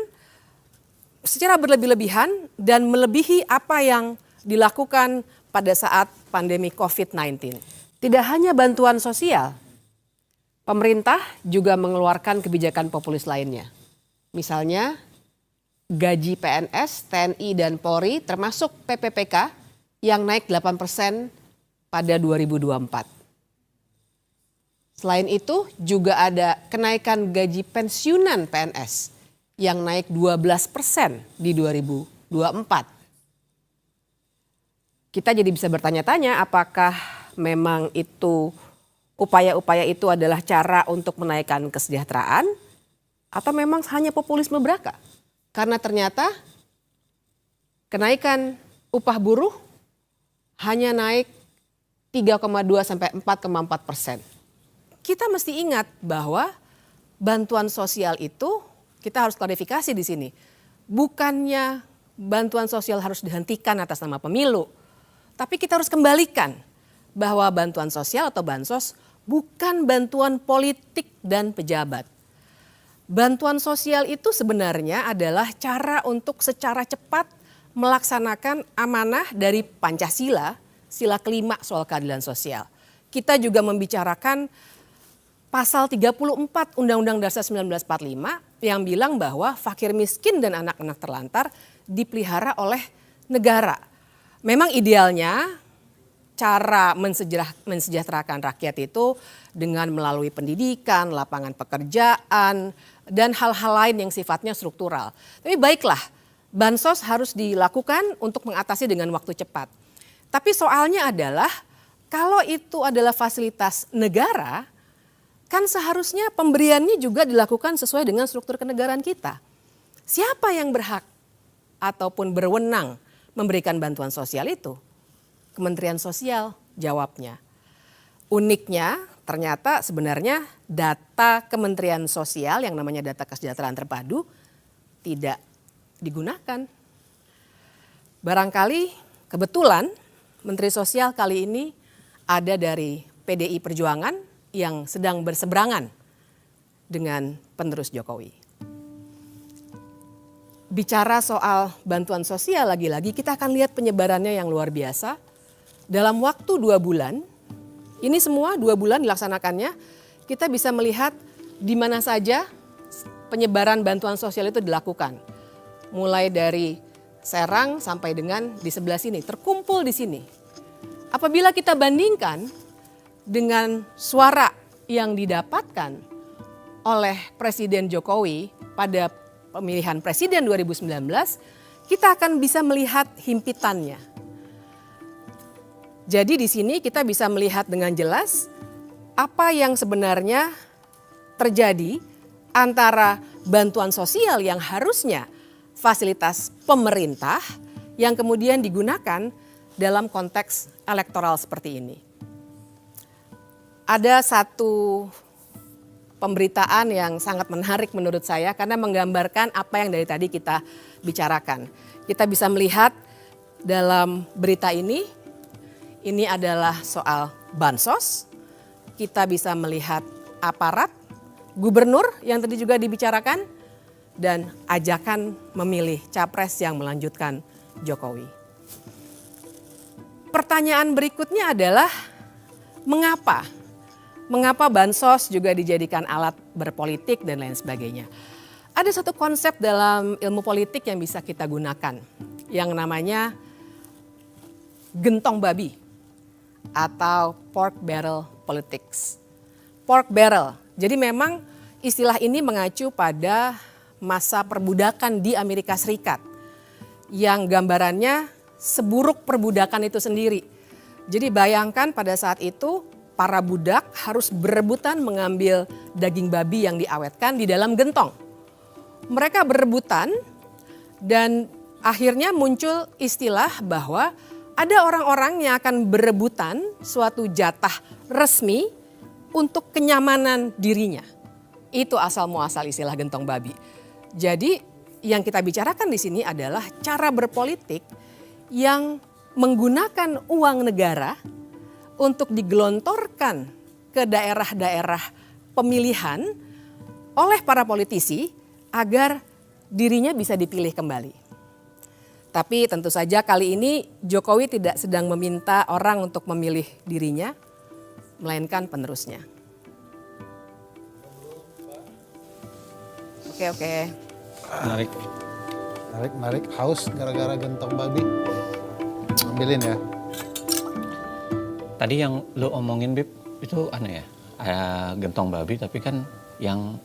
secara berlebih-lebihan dan melebihi apa yang dilakukan pada saat pandemi COVID-19. Tidak hanya bantuan sosial, pemerintah juga mengeluarkan kebijakan populis lainnya. Misalnya gaji PNS, TNI dan Polri termasuk PPPK yang naik 8% pada 2024. Selain itu juga ada kenaikan gaji pensiunan PNS yang naik 12% di 2024. Kita jadi bisa bertanya-tanya apakah memang itu upaya-upaya itu adalah cara untuk menaikkan kesejahteraan atau memang hanya populisme belaka? Karena ternyata kenaikan upah buruh hanya naik 3,2 sampai 4,4%. Kita mesti ingat bahwa bantuan sosial itu kita harus klarifikasi di sini. Bukannya bantuan sosial harus dihentikan atas nama pemilu, tapi kita harus kembalikan bahwa bantuan sosial atau bansos bukan bantuan politik dan pejabat. Bantuan sosial itu sebenarnya adalah cara untuk secara cepat melaksanakan amanah dari Pancasila, sila kelima soal keadilan sosial. Kita juga membicarakan pasal 34 Undang-Undang Dasar 1945 yang bilang bahwa fakir miskin dan anak-anak terlantar dipelihara oleh negara. Memang idealnya cara mensejahterakan rakyat itu dengan melalui pendidikan, lapangan pekerjaan, dan hal-hal lain yang sifatnya struktural. Tapi baiklah, bansos harus dilakukan untuk mengatasi dengan waktu cepat. Tapi soalnya adalah kalau itu adalah fasilitas negara, kan seharusnya pemberiannya juga dilakukan sesuai dengan struktur kenegaraan kita. Siapa yang berhak ataupun berwenang memberikan bantuan sosial itu? Kementerian Sosial jawabnya. Uniknya ternyata sebenarnya data Kementerian Sosial yang namanya data kesejahteraan terpadu tidak digunakan. Barangkali kebetulan Menteri Sosial kali ini ada dari PDI Perjuangan yang sedang berseberangan dengan penerus Jokowi. Bicara soal bantuan sosial lagi-lagi kita akan lihat penyebarannya yang luar biasa. Dalam waktu 2 bulan, ini semua 2 bulan dilaksanakannya, kita bisa melihat di mana saja penyebaran bantuan sosial itu dilakukan. Mulai dari Serang sampai dengan di sebelah sini, terkumpul di sini. Apabila kita bandingkan dengan suara yang didapatkan oleh Presiden Jokowi pada pemilihan presiden 2019, kita akan bisa melihat himpitannya. Jadi di sini kita bisa melihat dengan jelas apa yang sebenarnya terjadi antara bantuan sosial yang harusnya fasilitas pemerintah yang kemudian digunakan dalam konteks elektoral seperti ini. Ada satu pemberitaan yang sangat menarik menurut saya karena menggambarkan apa yang dari tadi kita bicarakan. Kita bisa melihat dalam berita ini adalah soal bansos. Kita bisa melihat aparat, gubernur yang tadi juga dibicarakan, dan ajakan memilih capres yang melanjutkan Jokowi. Pertanyaan berikutnya adalah mengapa? Mengapa bansos juga dijadikan alat berpolitik dan lain sebagainya? Ada satu konsep dalam ilmu politik yang bisa kita gunakan yang namanya gentong babi atau pork barrel politics. Pork barrel, jadi memang istilah ini mengacu pada masa perbudakan di Amerika Serikat yang gambarannya seburuk perbudakan itu sendiri. Jadi bayangkan pada saat itu para budak harus berebutan mengambil daging babi yang diawetkan di dalam gentong. Mereka berebutan dan akhirnya muncul istilah bahwa ada orang-orang yang akan berebutan suatu jatah resmi untuk kenyamanan dirinya. Itu asal muasal istilah gentong babi. Jadi yang kita bicarakan di sini adalah cara berpolitik yang menggunakan uang negara untuk digelontorkan ke daerah-daerah pemilihan oleh para politisi agar dirinya bisa dipilih kembali. Tapi tentu saja kali ini Jokowi tidak sedang meminta orang untuk memilih dirinya, melainkan penerusnya. Oke. Menarik. Haus gara-gara gentong babi. Ambilin ya. Tadi yang lo omongin Bib, itu aneh ya. Gentong babi tapi kan yang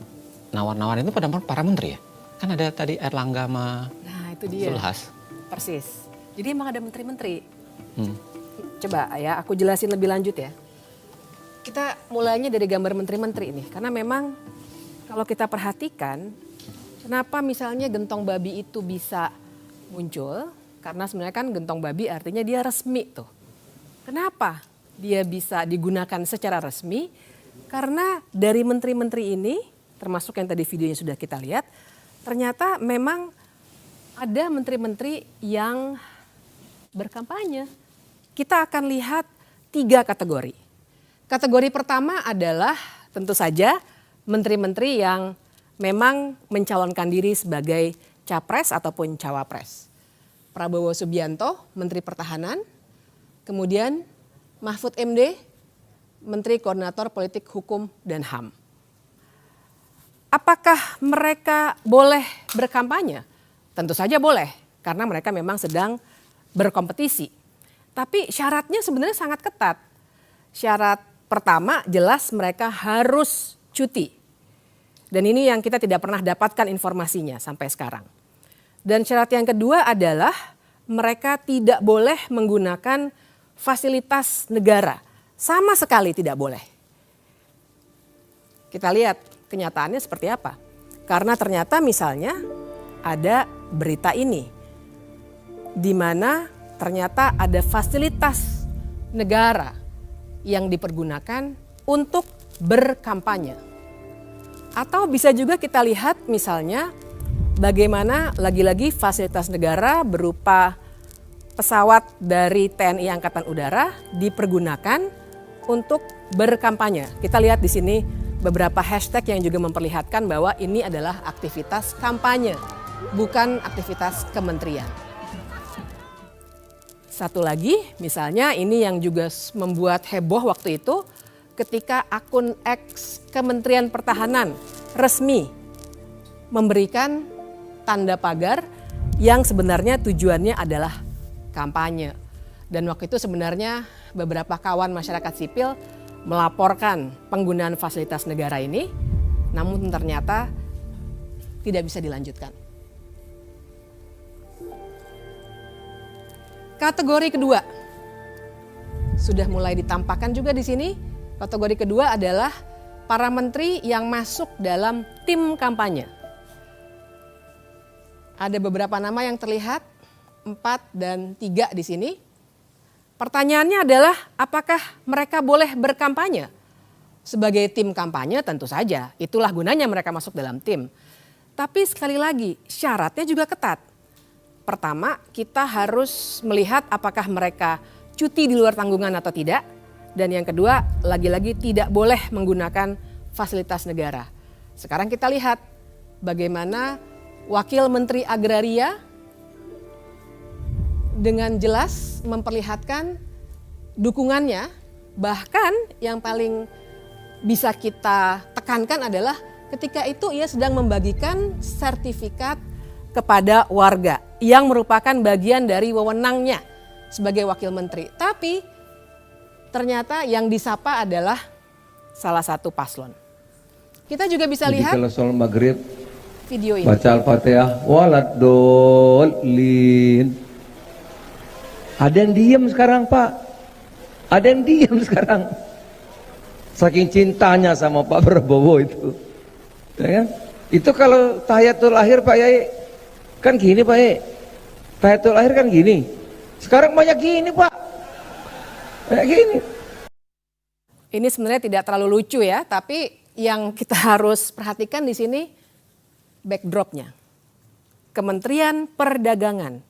nawar-nawarin itu pada para menteri ya. Kan ada tadi Erlangga sama itu dia. Zulhas. Persis. Jadi emang ada menteri-menteri. Coba ya aku jelasin lebih lanjut ya. Kita mulainya dari gambar menteri-menteri ini. Karena memang kalau kita perhatikan kenapa misalnya gentong babi itu bisa muncul. Karena sebenarnya kan gentong babi artinya dia resmi tuh. Kenapa dia bisa digunakan secara resmi? Karena dari menteri-menteri ini termasuk yang tadi videonya sudah kita lihat. Ternyata memang ada menteri-menteri yang berkampanye. Kita akan lihat 3 kategori. Kategori pertama adalah tentu saja menteri-menteri yang memang mencalonkan diri sebagai capres ataupun cawapres. Prabowo Subianto, Menteri Pertahanan. Kemudian Mahfud MD, Menteri Koordinator Politik Hukum dan HAM. Apakah mereka boleh berkampanye? Tentu saja boleh, karena mereka memang sedang berkompetisi. Tapi syaratnya sebenarnya sangat ketat. Syarat pertama jelas mereka harus cuti. Dan ini yang kita tidak pernah dapatkan informasinya sampai sekarang. Dan syarat yang kedua adalah mereka tidak boleh menggunakan fasilitas negara. Sama sekali tidak boleh. Kita lihat kenyataannya seperti apa. Karena ternyata misalnya ada berita ini, di mana ternyata ada fasilitas negara yang dipergunakan untuk berkampanye. Atau bisa juga kita lihat misalnya bagaimana lagi-lagi fasilitas negara berupa pesawat dari TNI Angkatan Udara dipergunakan untuk berkampanye. Kita lihat di sini beberapa hashtag yang juga memperlihatkan bahwa ini adalah aktivitas kampanye, bukan aktivitas kementerian. Satu lagi, misalnya ini yang juga membuat heboh waktu itu ketika akun X Kementerian Pertahanan resmi memberikan tanda pagar yang sebenarnya tujuannya adalah kampanye. Dan waktu itu sebenarnya beberapa kawan masyarakat sipil melaporkan penggunaan fasilitas negara ini, namun ternyata tidak bisa dilanjutkan. Kategori kedua sudah mulai ditampakkan juga di sini. Kategori kedua adalah para menteri yang masuk dalam tim kampanye. Ada beberapa nama yang terlihat, 4 dan 3 di sini. Pertanyaannya adalah apakah mereka boleh berkampanye? Sebagai tim kampanye tentu saja, itulah gunanya mereka masuk dalam tim. Tapi sekali lagi syaratnya juga ketat. Pertama, kita harus melihat apakah mereka cuti di luar tanggungan atau tidak. Dan yang kedua, lagi-lagi tidak boleh menggunakan fasilitas negara. Sekarang kita lihat bagaimana Wakil Menteri Agraria dengan jelas memperlihatkan dukungannya. Bahkan yang paling bisa kita tekankan adalah ketika itu ia sedang membagikan sertifikat kepada warga yang merupakan bagian dari wewenangnya sebagai wakil menteri. Tapi ternyata yang disapa adalah salah satu paslon. Kita juga bisa lihat kalau soal maghrib video ini. Baca Al-Fatihah waladolin. Ada yang diem sekarang, Pak. Ada yang diem sekarang. Saking cintanya sama Pak Prabowo itu. Ya kan? Itu kalau tahiyatul akhir Pak Yai kan gini Pak Yai. Tahiyatul akhir kan gini. Sekarang banyak gini Pak. Kayak gini. Ini sebenarnya tidak terlalu lucu ya, tapi yang kita harus perhatikan di sini backdropnya. Kementerian Perdagangan.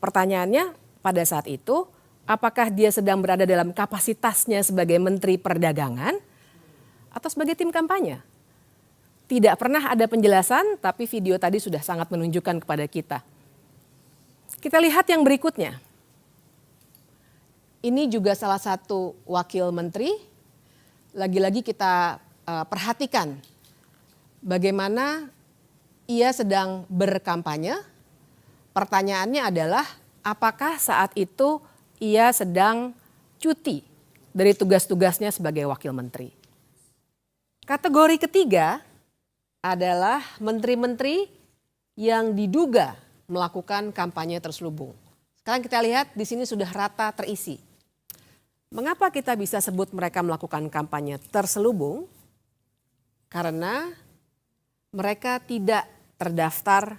Pertanyaannya pada saat itu, apakah dia sedang berada dalam kapasitasnya sebagai Menteri Perdagangan atau sebagai tim kampanye? Tidak pernah ada penjelasan, tapi video tadi sudah sangat menunjukkan kepada kita. Kita lihat yang berikutnya. Ini juga salah satu wakil menteri. Lagi-lagi kita perhatikan bagaimana ia sedang berkampanye. Pertanyaannya adalah apakah saat itu ia sedang cuti dari tugas-tugasnya sebagai wakil menteri. Kategori ketiga adalah menteri-menteri yang diduga melakukan kampanye terselubung. Sekarang kita lihat di sini sudah rata terisi. Mengapa kita bisa sebut mereka melakukan kampanye terselubung? Karena mereka tidak terdaftar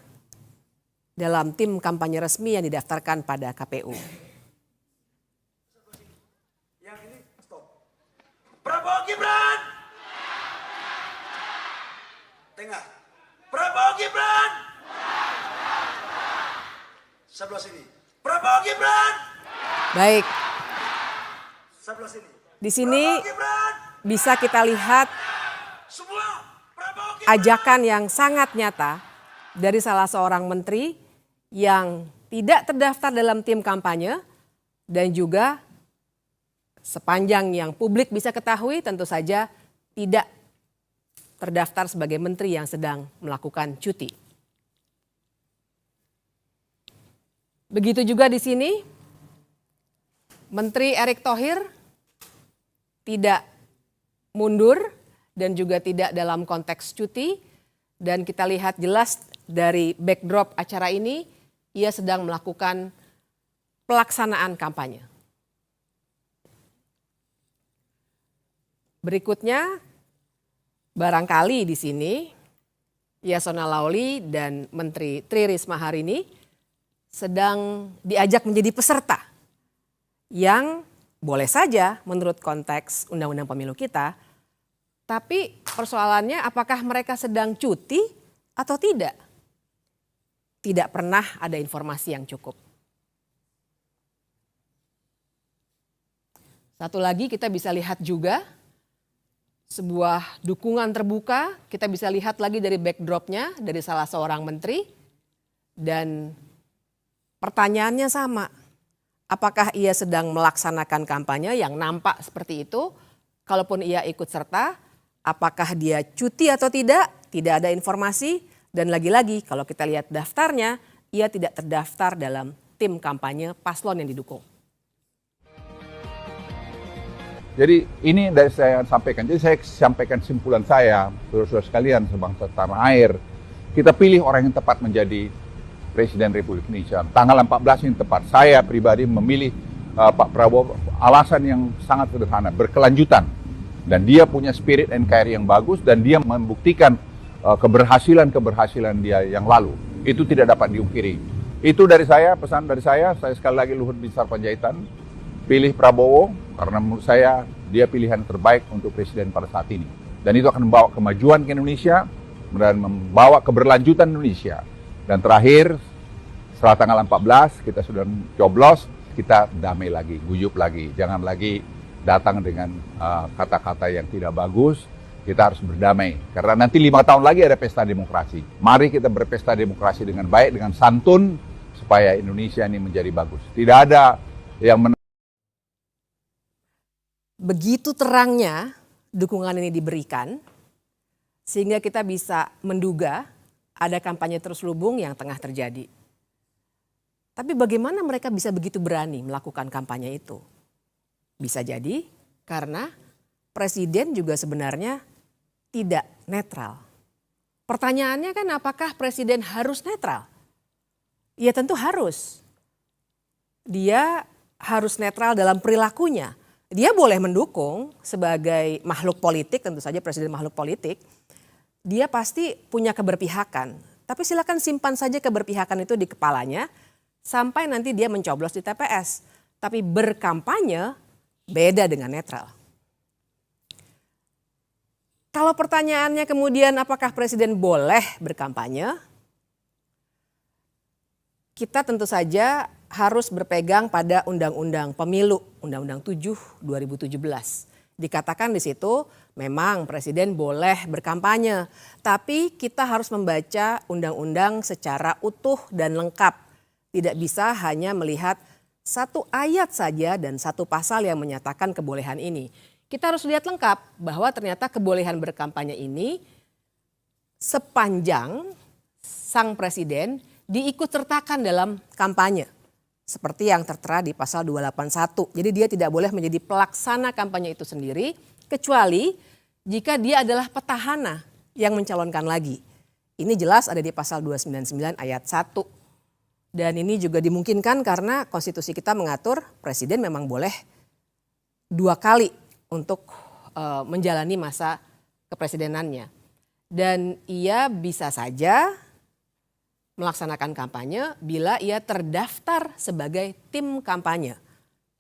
dalam tim kampanye resmi yang didaftarkan pada KPU. Yang ini stop. Prabowo Gibran. Tengah. Prabowo Gibran. Sebelah sini. Prabowo Gibran. Baik. Sebelah sini. Di sini bisa kita lihat ajakan yang sangat nyata dari salah seorang menteri yang tidak terdaftar dalam tim kampanye dan juga sepanjang yang publik bisa ketahui tentu saja tidak terdaftar sebagai menteri yang sedang melakukan cuti. Begitu juga di sini, Menteri Erick Thohir tidak mundur dan juga tidak dalam konteks cuti, dan kita lihat jelas dari backdrop acara ini, ia sedang melakukan pelaksanaan kampanye. Berikutnya, barangkali di sini Yasona Laoly dan Menteri Tri Risma hari ini sedang diajak menjadi peserta yang boleh saja menurut konteks Undang-Undang Pemilu kita, tapi persoalannya apakah mereka sedang cuti atau tidak? Tidak pernah ada informasi yang cukup. Satu lagi kita bisa lihat juga sebuah dukungan terbuka, kita bisa lihat lagi dari backdropnya dari salah seorang menteri, dan pertanyaannya sama, apakah ia sedang melaksanakan kampanye yang nampak seperti itu? Kalaupun ia ikut serta, apakah dia cuti atau tidak? Tidak ada informasi, dan lagi-lagi kalau kita lihat daftarnya, ia tidak terdaftar dalam tim kampanye paslon yang didukung. Jadi ini dari saya sampaikan. Jadi saya sampaikan simpulan saya, saudara-saudara sekalian sebangsa tanah air. Kita pilih orang yang tepat menjadi Presiden Republik Indonesia. Tanggal 14 yang tepat. Saya pribadi memilih Pak Prabowo alasan yang sangat sederhana, berkelanjutan. Dan dia punya spirit NKRI yang bagus dan dia membuktikan keberhasilan dia yang lalu. Itu tidak dapat diungkiri. Itu dari saya, pesan dari saya sekali lagi Luhut Binsar Panjaitan, pilih Prabowo karena menurut saya dia pilihan terbaik untuk presiden pada saat ini. Dan itu akan membawa kemajuan ke Indonesia dan membawa keberlanjutan Indonesia. Dan terakhir, setelah tanggal 14 kita sudah coblos, kita damai lagi, guyup lagi. Jangan lagi datang dengan kata-kata yang tidak bagus. Kita harus berdamai. Karena nanti 5 tahun lagi ada pesta demokrasi. Mari kita berpesta demokrasi dengan baik, dengan santun, supaya Indonesia ini menjadi bagus. Tidak ada yang Begitu terangnya dukungan ini diberikan, sehingga kita bisa menduga ada kampanye terselubung yang tengah terjadi. Tapi bagaimana mereka bisa begitu berani melakukan kampanye itu? Bisa jadi karena presiden juga sebenarnya tidak netral. Pertanyaannya kan apakah presiden harus netral? Ya tentu harus. Dia harus netral dalam perilakunya. Dia boleh mendukung sebagai makhluk politik, tentu saja presiden makhluk politik. Dia pasti punya keberpihakan. Tapi silakan simpan saja keberpihakan itu di kepalanya sampai nanti dia mencoblos di TPS. Tapi berkampanye beda dengan netral. Kalau pertanyaannya kemudian apakah presiden boleh berkampanye? Kita tentu saja harus berpegang pada Undang-Undang Pemilu, Undang-Undang 7 2017. Dikatakan di situ memang presiden boleh berkampanye, tapi kita harus membaca undang-undang secara utuh dan lengkap. Tidak bisa hanya melihat satu ayat saja dan satu pasal yang menyatakan kebolehan ini. Kita harus lihat lengkap bahwa ternyata kebolehan berkampanye ini sepanjang sang presiden diikut sertakan dalam kampanye. Seperti yang tertera di pasal 281. Jadi dia tidak boleh menjadi pelaksana kampanye itu sendiri kecuali jika dia adalah petahana yang mencalonkan lagi. Ini jelas ada di pasal 299 ayat 1. Dan ini juga dimungkinkan karena konstitusi kita mengatur presiden memang boleh 2 kali untuk menjalani masa kepresidenannya. Dan ia bisa saja melaksanakan kampanye bila ia terdaftar sebagai tim kampanye.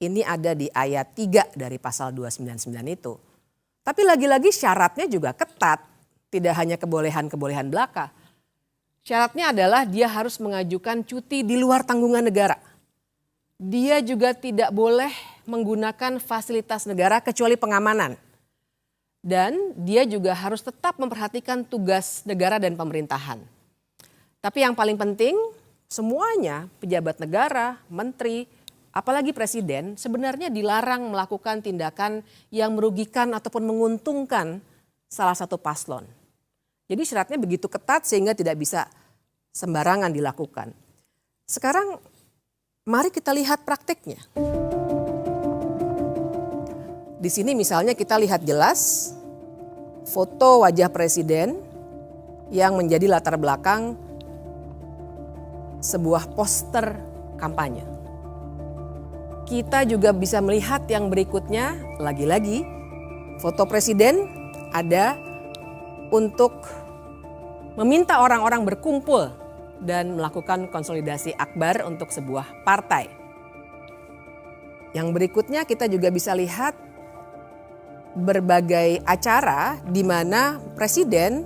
Ini ada di ayat 3 dari pasal 299 itu. Tapi lagi-lagi syaratnya juga ketat, tidak hanya kebolehan-kebolehan belaka. Syaratnya adalah dia harus mengajukan cuti di luar tanggungan negara. Dia juga tidak boleh menggunakan fasilitas negara kecuali pengamanan. Dan dia juga harus tetap memperhatikan tugas negara dan pemerintahan. Tapi yang paling penting semuanya pejabat negara, menteri, apalagi presiden sebenarnya dilarang melakukan tindakan yang merugikan ataupun menguntungkan salah satu paslon. Jadi syaratnya begitu ketat sehingga tidak bisa sembarangan dilakukan. Sekarang mari kita lihat praktiknya. Di sini misalnya kita lihat jelas foto wajah presiden yang menjadi latar belakang sebuah poster kampanye. Kita juga bisa melihat yang berikutnya, lagi-lagi foto presiden ada untuk meminta orang-orang berkumpul dan melakukan konsolidasi akbar untuk sebuah partai. Yang berikutnya kita juga bisa lihat berbagai acara di mana presiden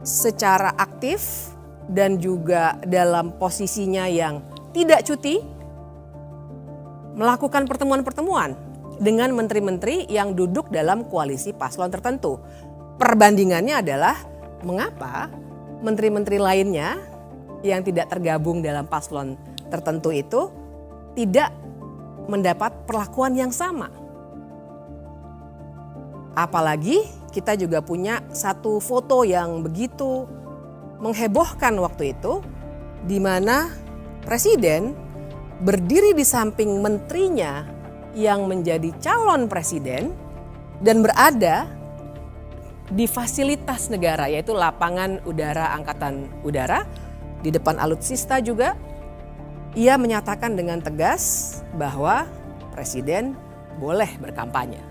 secara aktif dan juga dalam posisinya yang tidak cuti melakukan pertemuan-pertemuan dengan menteri-menteri yang duduk dalam koalisi paslon tertentu. Perbandingannya adalah mengapa menteri-menteri lainnya yang tidak tergabung dalam paslon tertentu itu tidak mendapat perlakuan yang sama. Apalagi kita juga punya satu foto yang begitu menghebohkan waktu itu, di mana presiden berdiri di samping menterinya yang menjadi calon presiden dan berada di fasilitas negara, yaitu lapangan udara Angkatan Udara. Di depan alutsista juga, ia menyatakan dengan tegas bahwa presiden boleh berkampanye.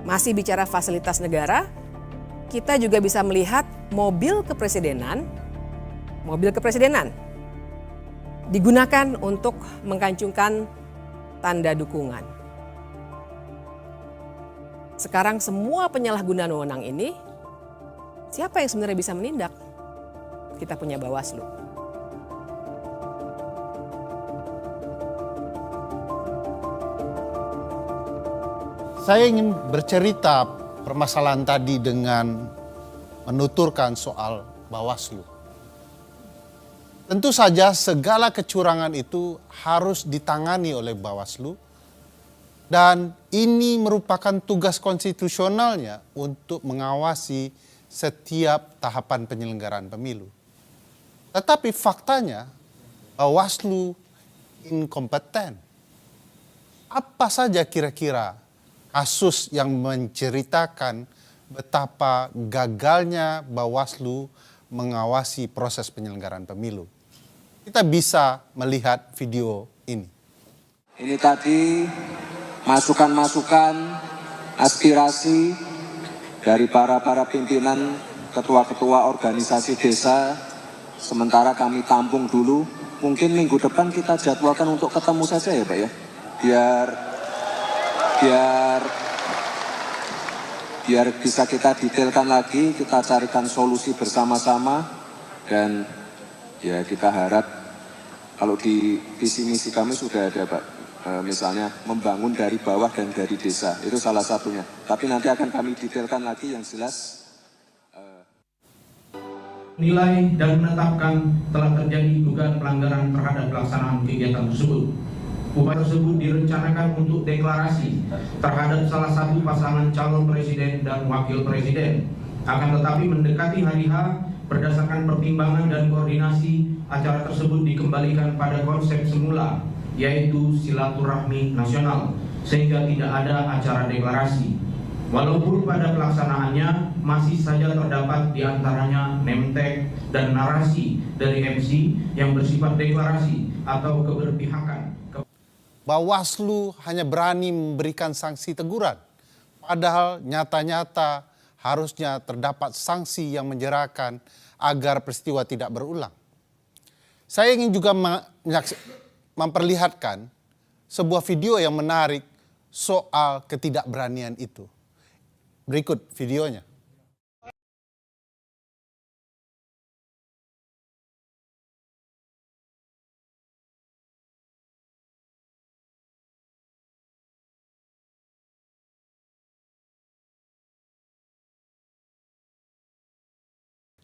Masih bicara fasilitas negara, kita juga bisa melihat mobil kepresidenan digunakan untuk mengkancungkan tanda dukungan. Sekarang semua penyalahgunaan wewenang ini, siapa yang sebenarnya bisa menindak? Kita punya Bawaslu. Saya ingin bercerita permasalahan tadi dengan menuturkan soal Bawaslu. Tentu saja segala kecurangan itu harus ditangani oleh Bawaslu dan ini merupakan tugas konstitusionalnya untuk mengawasi setiap tahapan penyelenggaraan pemilu. Tetapi faktanya Bawaslu inkompeten. Apa saja kira-kira kasus yang menceritakan betapa gagalnya Bawaslu mengawasi proses penyelenggaraan pemilu? Kita bisa melihat video ini. Ini tadi masukan-masukan, aspirasi dari para pimpinan, ketua-ketua organisasi desa. Sementara kami tampung dulu, mungkin minggu depan kita jadwalkan untuk ketemu saja ya Pak ya. Biar bisa kita detailkan lagi, kita carikan solusi bersama-sama. Dan ya kita harap kalau di visi misi kami sudah ada Pak, misalnya membangun dari bawah dan dari desa, itu salah satunya. Tapi nanti akan kami detailkan lagi yang jelas. Nilai dan menetapkan telah terjadi dugaan pelanggaran terhadap pelaksanaan kegiatan tersebut. Upaya tersebut direncanakan untuk deklarasi terhadap salah satu pasangan calon presiden dan wakil presiden. Akan tetapi mendekati hari H, berdasarkan pertimbangan dan koordinasi, acara tersebut dikembalikan pada konsep semula, yaitu silaturahmi nasional, sehingga tidak ada acara deklarasi. Walaupun pada pelaksanaannya masih saja terdapat di antaranya name tag dan narasi dari MC yang bersifat deklarasi atau keberpihakan. Bawaslu hanya berani memberikan sanksi teguran, padahal nyata-nyata harusnya terdapat sanksi yang menjerahkan agar peristiwa tidak berulang. Saya ingin juga memperlihatkan sebuah video yang menarik soal ketidakberanian itu. Berikut videonya.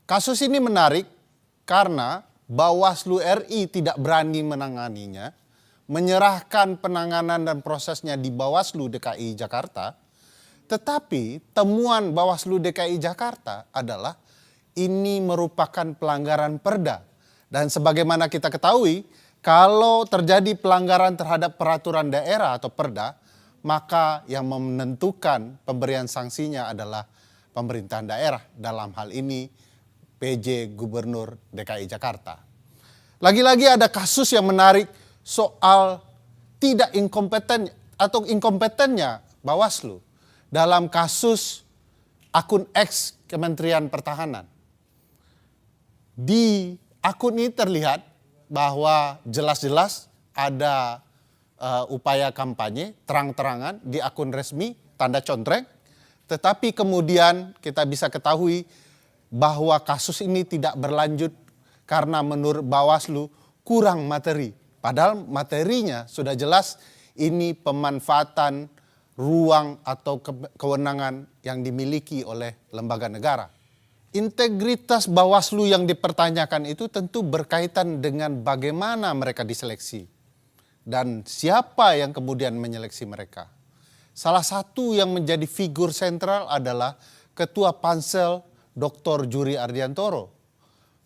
Kasus ini menarik karena Bawaslu RI tidak berani menanganinya, menyerahkan penanganan dan prosesnya di Bawaslu DKI Jakarta. Tetapi temuan Bawaslu DKI Jakarta adalah ini merupakan pelanggaran perda. Dan sebagaimana kita ketahui, kalau terjadi pelanggaran terhadap peraturan daerah atau perda, maka yang menentukan pemberian sanksinya adalah pemerintahan daerah, dalam hal ini PJ Gubernur DKI Jakarta. Lagi-lagi ada kasus yang menarik soal tidak inkompeten atau inkompetennya Bawaslu dalam kasus akun X Kementerian Pertahanan. Di akun ini terlihat bahwa jelas-jelas ada upaya kampanye terang-terangan di akun resmi, tanda contreng. Tetapi kemudian kita bisa ketahui bahwa kasus ini tidak berlanjut karena menurut Bawaslu kurang materi. Padahal materinya sudah jelas ini pemanfaatan ruang atau kewenangan yang dimiliki oleh lembaga negara. Integritas Bawaslu yang dipertanyakan itu tentu berkaitan dengan bagaimana mereka diseleksi dan siapa yang kemudian menyeleksi mereka. Salah satu yang menjadi figur sentral adalah Ketua Pansel Dr. Juri Ardiantoro.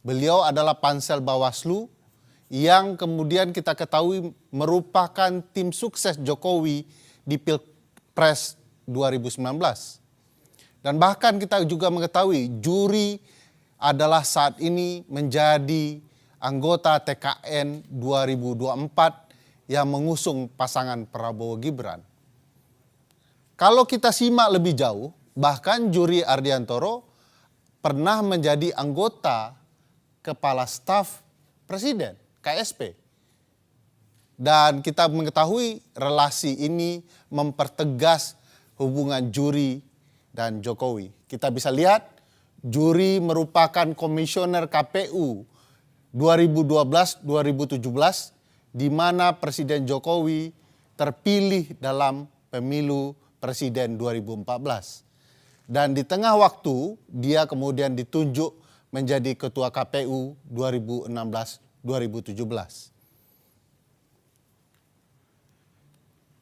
Beliau adalah pansel Bawaslu yang kemudian kita ketahui merupakan tim sukses Jokowi di Pilpres 2019. Dan bahkan kita juga mengetahui juri adalah saat ini menjadi anggota TKN 2024 yang mengusung pasangan Prabowo Gibran. Kalau kita simak lebih jauh, bahkan Juri Ardiantoro pernah menjadi anggota Kepala Staf Presiden, KSP. Dan kita mengetahui relasi ini mempertegas hubungan Juri dan Jokowi. Kita bisa lihat Juri merupakan komisioner KPU 2012-2017 di mana Presiden Jokowi terpilih dalam pemilu Presiden 2014. Dan di tengah waktu dia kemudian ditunjuk menjadi Ketua KPU 2016-2017.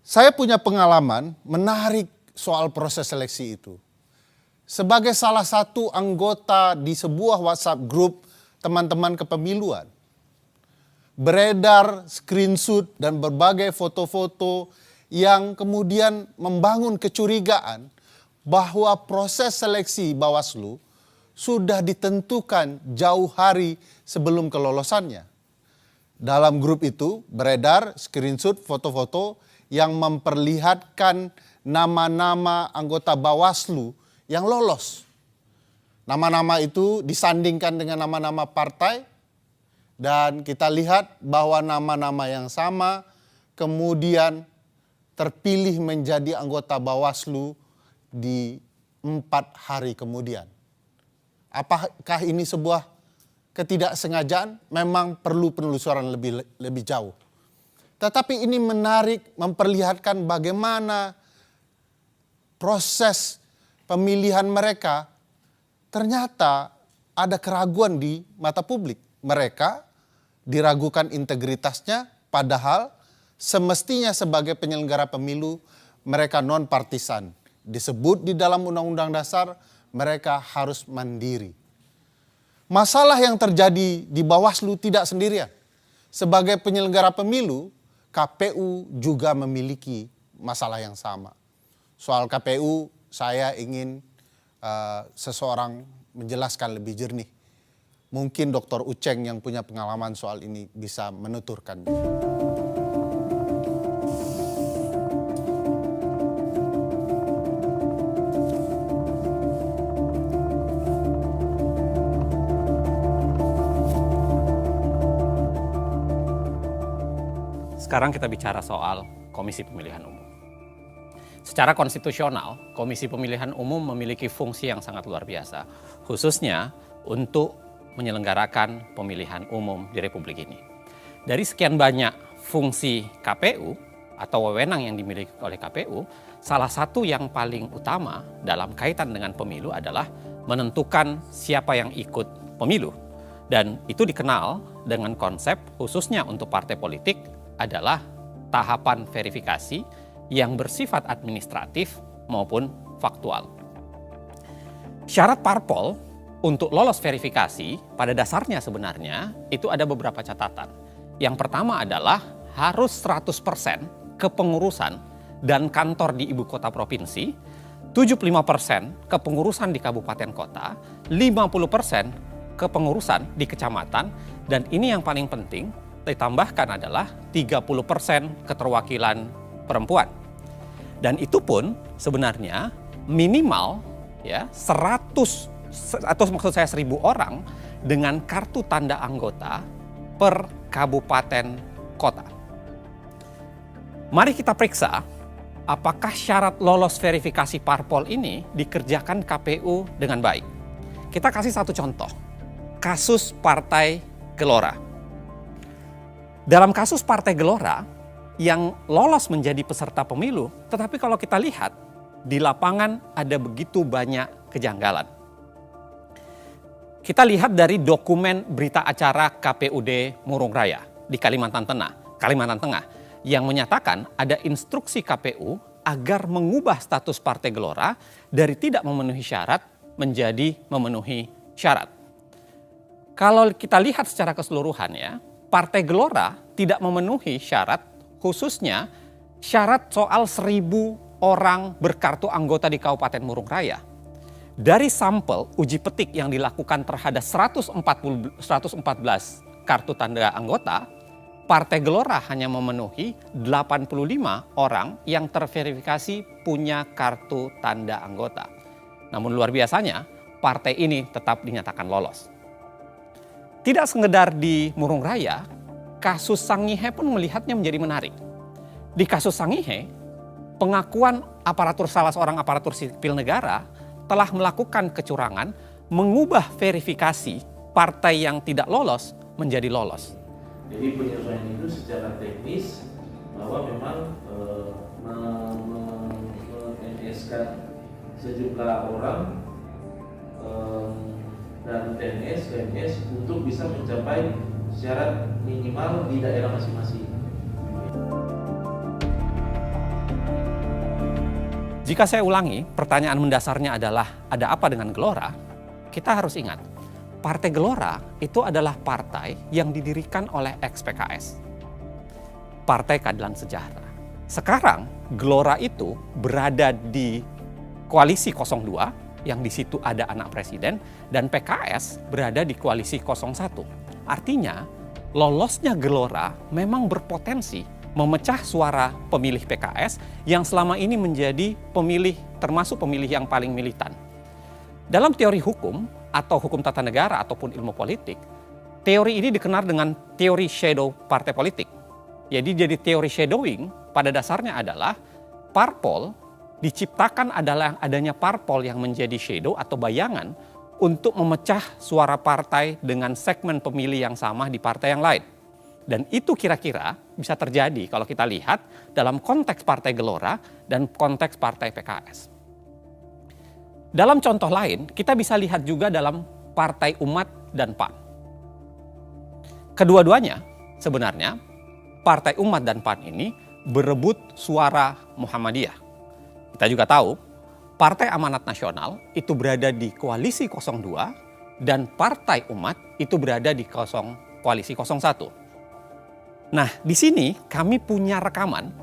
Saya punya pengalaman menarik soal proses seleksi itu. Sebagai salah satu anggota di sebuah WhatsApp group teman-teman kepemiluan, beredar screenshot dan berbagai foto-foto yang kemudian membangun kecurigaan bahwa proses seleksi Bawaslu sudah ditentukan jauh hari sebelum kelolosannya. Dalam grup itu beredar screenshot foto-foto yang memperlihatkan nama-nama anggota Bawaslu yang lolos. Nama-nama itu disandingkan dengan nama-nama partai dan kita lihat bahwa nama-nama yang sama kemudian terpilih menjadi anggota Bawaslu di 4 hari kemudian. Apakah ini sebuah ketidaksengajaan? Memang perlu penelusuran lebih jauh. Tetapi ini menarik memperlihatkan bagaimana proses pemilihan mereka ternyata ada keraguan di mata publik. Mereka diragukan integritasnya padahal semestinya sebagai penyelenggara pemilu mereka non-partisan. Disebut di dalam Undang-Undang Dasar mereka harus mandiri. Masalah yang terjadi di Bawaslu tidak sendirian. Sebagai penyelenggara pemilu, KPU juga memiliki masalah yang sama. Soal KPU, saya ingin seseorang menjelaskan lebih jernih. Mungkin Dr. Uceng yang punya pengalaman soal ini bisa menuturkan. Sekarang kita bicara soal Komisi Pemilihan Umum. Secara konstitusional, Komisi Pemilihan Umum memiliki fungsi yang sangat luar biasa, khususnya untuk menyelenggarakan pemilihan umum di Republik ini. Dari sekian banyak fungsi KPU atau wewenang yang dimiliki oleh KPU, salah satu yang paling utama dalam kaitan dengan pemilu adalah menentukan siapa yang ikut pemilu. Dan itu dikenal dengan konsep khususnya untuk partai politik adalah tahapan verifikasi yang bersifat administratif maupun faktual. Syarat parpol untuk lolos verifikasi pada dasarnya sebenarnya itu ada beberapa catatan. Yang pertama adalah harus 100% kepengurusan dan kantor di ibu kota provinsi, 75% kepengurusan di kabupaten kota, 50% kepengurusan di kecamatan, Dan ini yang paling penting, ditambahkan adalah 30% keterwakilan perempuan. Dan itu pun sebenarnya minimal ya 100 atau maksud saya 1.000 orang dengan kartu tanda anggota per kabupaten kota. Mari kita periksa apakah syarat lolos verifikasi parpol ini dikerjakan KPU dengan baik. Kita kasih satu contoh, kasus Partai Gelora. Dalam kasus Partai Gelora yang lolos menjadi peserta pemilu, tetapi kalau kita lihat di lapangan ada begitu banyak kejanggalan. Kita lihat dari dokumen berita acara KPUD Murung Raya di Kalimantan Tengah yang menyatakan ada instruksi KPU agar mengubah status Partai Gelora dari tidak memenuhi syarat menjadi memenuhi syarat. Kalau kita lihat secara keseluruhan ya, Partai Gelora tidak memenuhi syarat, khususnya syarat soal 1.000 orang berkartu anggota di Kabupaten Murung Raya. Dari sampel uji petik yang dilakukan terhadap 114 kartu tanda anggota, Partai Gelora hanya memenuhi 85 orang yang terverifikasi punya kartu tanda anggota. Namun luar biasanya, partai ini tetap dinyatakan lolos. Tidak sekedar di Murung Raya, kasus Sangihe pun melihatnya menjadi menarik. Di kasus Sangihe, pengakuan salah seorang aparatur sipil negara telah melakukan kecurangan, mengubah verifikasi partai yang tidak lolos menjadi lolos. Jadi penyesuaian itu secara teknis bahwa memang men-NS-kan sejumlah orang dan PNS, PNS untuk bisa mencapai syarat minimal di daerah masing-masing. Jika saya ulangi, pertanyaan mendasarnya adalah ada apa dengan Gelora? Kita harus ingat, Partai Gelora itu adalah partai yang didirikan oleh ex-PKS. Partai Keadilan Sejahtera. Sekarang Gelora itu berada di koalisi 02 yang di situ ada anak presiden dan PKS berada di koalisi 01. Artinya lolosnya Gelora memang berpotensi memecah suara pemilih PKS yang selama ini menjadi pemilih termasuk pemilih yang paling militan. Dalam teori hukum atau hukum tata negara ataupun ilmu politik, teori ini dikenal dengan teori shadow partai politik. Jadi teori shadowing pada dasarnya adalah parpol diciptakan adalah adanya parpol yang menjadi shadow atau bayangan untuk memecah suara partai dengan segmen pemilih yang sama di partai yang lain. Dan itu kira-kira bisa terjadi kalau kita lihat dalam konteks Partai Gelora dan konteks Partai PKS. Dalam contoh lain, kita bisa lihat juga dalam Partai Umat dan PAN. Kedua-duanya sebenarnya Partai Umat dan PAN ini berebut suara Muhammadiyah. Kita juga tahu Partai Amanat Nasional itu berada di koalisi 02 dan Partai Umat itu berada di koalisi 01. Nah, di sini kami punya rekaman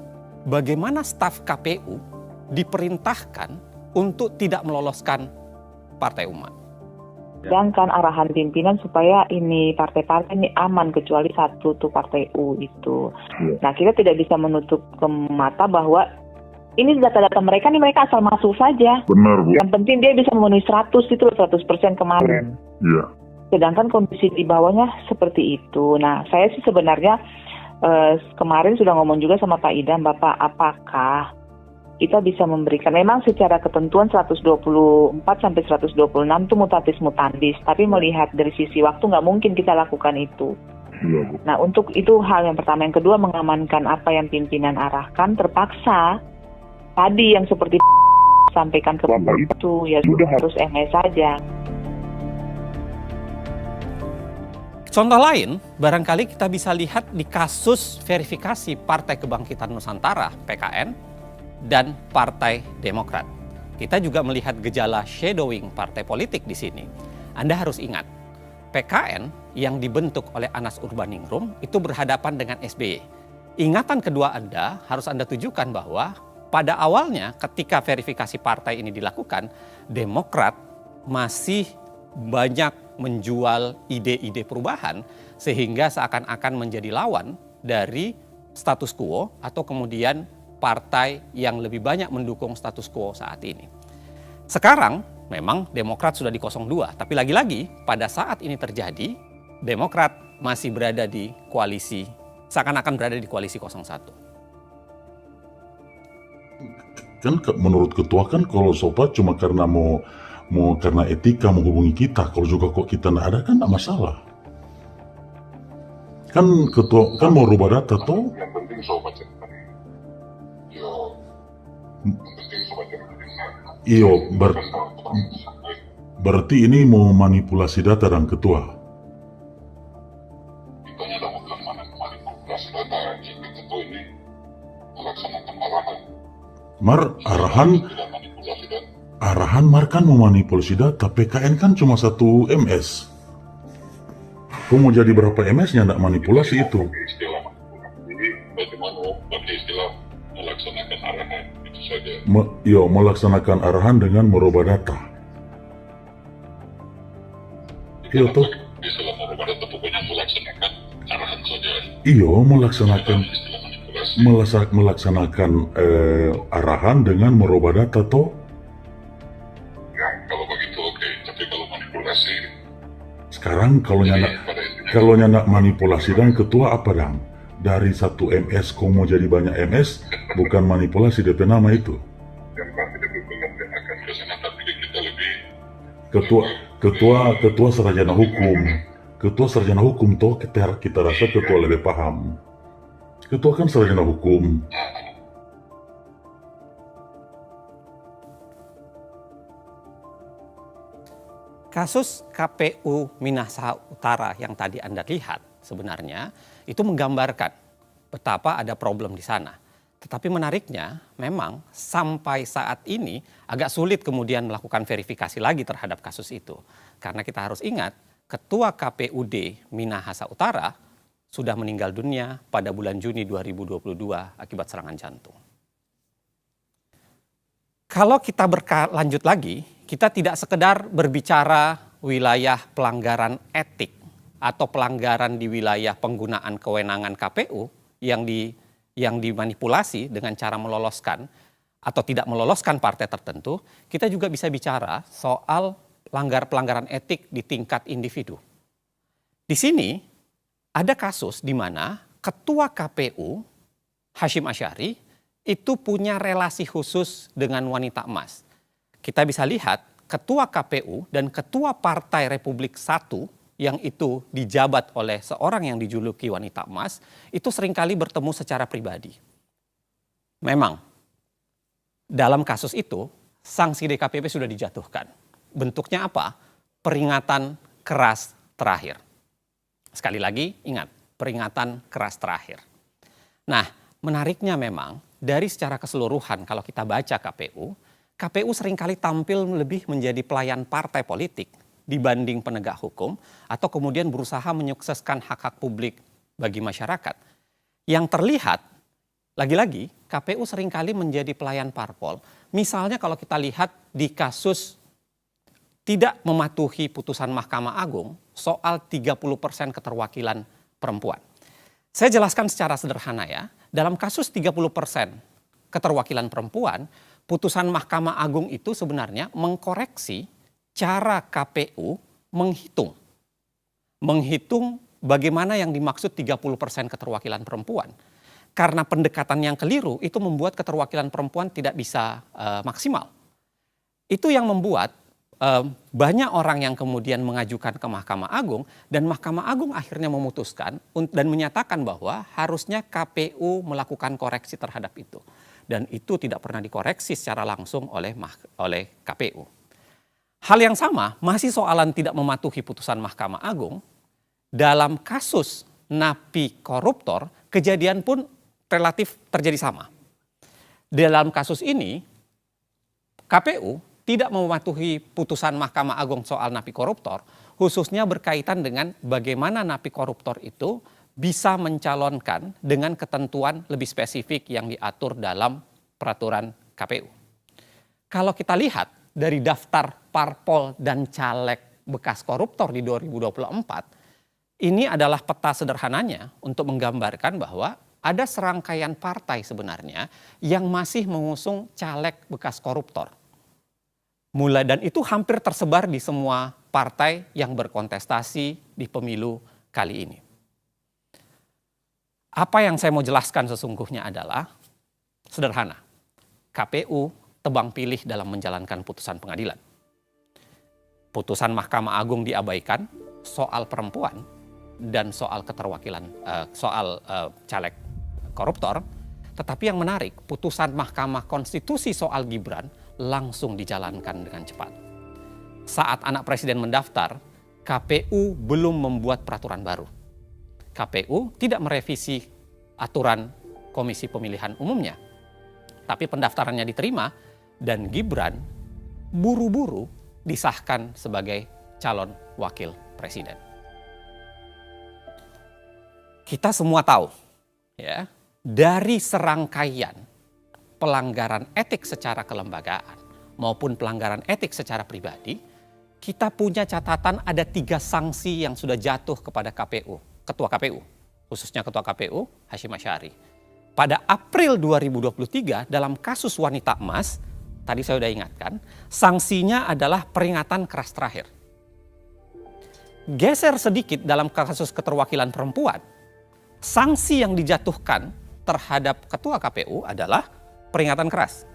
bagaimana staf KPU diperintahkan untuk tidak meloloskan Partai Umat. Sedangkan arahan pimpinan supaya ini partai-partai ini aman kecuali satu tuh Partai U itu. Nah, kita tidak bisa menutup ke mata bahwa ini data-data mereka nih mereka asal masuk saja. Benar, Bu. Yang penting dia bisa memenuhi 100% kemarin. Iya. Sedangkan kondisi di bawahnya seperti itu. Nah, saya sih sebenarnya kemarin sudah ngomong juga sama Pak Idam, Bapak, apakah kita bisa memberikan, memang secara ketentuan 124 sampai 126 itu mutatis mutandis, tapi melihat dari sisi waktu nggak mungkin kita lakukan itu. Nah, untuk itu hal yang pertama. Yang kedua, mengamankan apa yang pimpinan arahkan, terpaksa tadi yang seperti sampaikan ke Bapak itu, ya sudah harus MS saja. Contoh lain, barangkali kita bisa lihat di kasus verifikasi Partai Kebangkitan Nusantara, PKN, dan Partai Demokrat. Kita juga melihat gejala shadowing partai politik di sini. Anda harus ingat, PKN yang dibentuk oleh Anas Urbaningrum itu berhadapan dengan SBY. Ingatan kedua Anda harus Anda tujukan bahwa pada awalnya ketika verifikasi partai ini dilakukan, Demokrat masih banyak menjual ide-ide perubahan, sehingga seakan-akan menjadi lawan dari status quo atau kemudian partai yang lebih banyak mendukung status quo saat ini. Sekarang memang Demokrat sudah di 02, tapi lagi-lagi pada saat ini terjadi, Demokrat masih berada di koalisi, seakan-akan berada di koalisi 01. Kan menurut ketua kan kalau sobat cuma karena mau karena etika menghubungi kita, kalau juga kok kita nggak ada kan nggak masalah. Kan ketua kan mau rubah data toh. Yang penting sobat berarti ini mau manipulasi data dan ketua. Kitanya udah bukan manipulasi data, jadi ketua ini melaksanakan arahan Mar kan memanipulasi data. PKN kan cuma 1 MS. Kau mau jadi berapa MS-nya nggak manipulasi itu? Jadi bagaimana pakai istilah melaksanakan arahan itu saja. Melaksanakan arahan dengan merubah data. Iya toh. Istilah merubah data pokoknya melaksanakan arahan saja. Iya, melaksanakan arahan dengan merubah data toh. Ya, kalau begitu oke. Tapi kalau manipulasi. Sekarang kalau nyak manipulasi dan ketua apa dang? Dari 1 MS kau mau jadi banyak MS, bukan manipulasi DP nama itu. Ketua sarjana hukum. Ketua sarjana hukum toh kita rasa ketua lebih paham. Ketua kan sarjana hukum. Kasus KPU Minahasa Utara yang tadi Anda lihat sebenarnya itu menggambarkan betapa ada problem di sana. Tetapi menariknya memang sampai saat ini agak sulit kemudian melakukan verifikasi lagi terhadap kasus itu. Karena kita harus ingat Ketua KPUD Minahasa Utara sudah meninggal dunia pada bulan Juni 2022 akibat serangan jantung. Kalau kita berlanjut lagi, kita tidak sekedar berbicara wilayah pelanggaran etik atau pelanggaran di wilayah penggunaan kewenangan KPU yang dimanipulasi dengan cara meloloskan atau tidak meloloskan partai tertentu, kita juga bisa bicara soal pelanggaran etik di tingkat individu. Di sini ada kasus di mana Ketua KPU Hasyim Asy'ari itu punya relasi khusus dengan wanita emas. Kita bisa lihat Ketua KPU dan Ketua Partai Republik I yang itu dijabat oleh seorang yang dijuluki wanita emas, itu seringkali bertemu secara pribadi. Memang, dalam kasus itu, sanksi DKPP sudah dijatuhkan. Bentuknya apa? Peringatan keras terakhir. Sekali lagi, ingat, peringatan keras terakhir. Nah, menariknya memang, dari secara keseluruhan kalau kita baca KPU seringkali tampil lebih menjadi pelayan partai politik dibanding penegak hukum atau kemudian berusaha menyukseskan hak-hak publik bagi masyarakat. Yang terlihat, lagi-lagi KPU seringkali menjadi pelayan parpol. Misalnya kalau kita lihat di kasus tidak mematuhi putusan Mahkamah Agung soal 30% keterwakilan perempuan. Saya jelaskan secara sederhana ya, dalam kasus 30% keterwakilan perempuan, putusan Mahkamah Agung itu sebenarnya mengkoreksi cara KPU menghitung bagaimana yang dimaksud 30% keterwakilan perempuan. Karena pendekatan yang keliru itu membuat keterwakilan perempuan tidak bisa maksimal. Itu yang membuat banyak orang yang kemudian mengajukan ke Mahkamah Agung dan Mahkamah Agung akhirnya memutuskan dan menyatakan bahwa harusnya KPU melakukan koreksi terhadap itu. Dan itu tidak pernah dikoreksi secara langsung oleh KPU. Hal yang sama masih soalan tidak mematuhi putusan Mahkamah Agung. Dalam kasus napi koruptor, kejadian pun relatif terjadi sama. Dalam kasus ini, KPU tidak mematuhi putusan Mahkamah Agung soal napi koruptor, khususnya berkaitan dengan bagaimana napi koruptor itu bisa mencalonkan dengan ketentuan lebih spesifik yang diatur dalam peraturan KPU. Kalau kita lihat dari daftar parpol dan caleg bekas koruptor di 2024, Ini adalah peta sederhananya untuk menggambarkan bahwa ada serangkaian partai sebenarnya yang masih mengusung caleg bekas koruptor. Dan itu hampir tersebar di semua partai yang berkontestasi di pemilu kali ini. Apa yang saya mau jelaskan sesungguhnya adalah sederhana. KPU tebang pilih dalam menjalankan putusan pengadilan. Putusan Mahkamah Agung diabaikan soal perempuan dan soal keterwakilan, caleg koruptor. Tetapi yang menarik, putusan Mahkamah Konstitusi soal Gibran langsung dijalankan dengan cepat. Saat anak presiden mendaftar, KPU belum membuat peraturan baru. KPU tidak merevisi aturan Komisi Pemilihan Umumnya. Tapi pendaftarannya diterima dan Gibran buru-buru disahkan sebagai calon wakil presiden. Kita semua tahu, ya, dari serangkaian pelanggaran etik secara kelembagaan maupun pelanggaran etik secara pribadi, kita punya catatan ada 3 sanksi yang sudah jatuh kepada KPU, Ketua KPU, khususnya Ketua KPU Hashim Asy'ari. Pada April 2023 dalam kasus wanita emas, tadi saya sudah ingatkan, sanksinya adalah peringatan keras terakhir. Geser sedikit dalam kasus keterwakilan perempuan, sanksi yang dijatuhkan terhadap Ketua KPU adalah peringatan keras.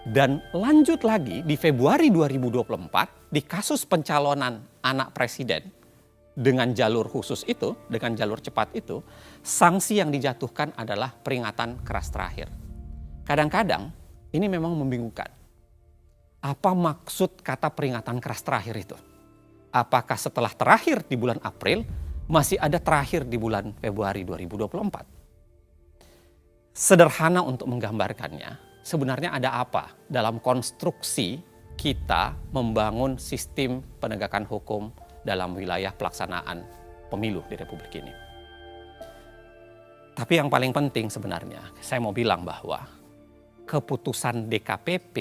Dan lanjut lagi di Februari 2024 di kasus pencalonan anak presiden dengan jalur khusus itu, dengan jalur cepat itu, sanksi yang dijatuhkan adalah peringatan keras terakhir. Kadang-kadang ini memang membingungkan. Apa maksud kata peringatan keras terakhir itu? Apakah setelah terakhir di bulan April masih ada terakhir di bulan Februari 2024? Sederhana untuk menggambarkannya, sebenarnya ada apa dalam konstruksi kita membangun sistem penegakan hukum dalam wilayah pelaksanaan pemilu di Republik ini. Tapi yang paling penting sebenarnya, saya mau bilang bahwa keputusan DKPP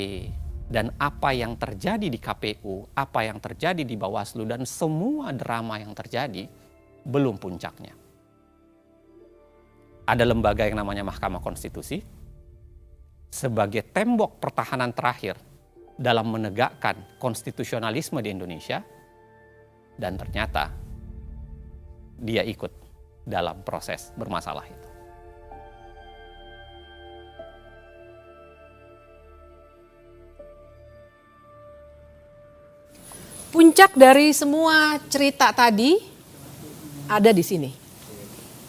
dan apa yang terjadi di KPU, apa yang terjadi di Bawaslu, dan semua drama yang terjadi belum puncaknya. Ada lembaga yang namanya Mahkamah Konstitusi sebagai tembok pertahanan terakhir dalam menegakkan konstitusionalisme di Indonesia, dan ternyata dia ikut dalam proses bermasalah itu. Puncak dari semua cerita tadi ada di sini,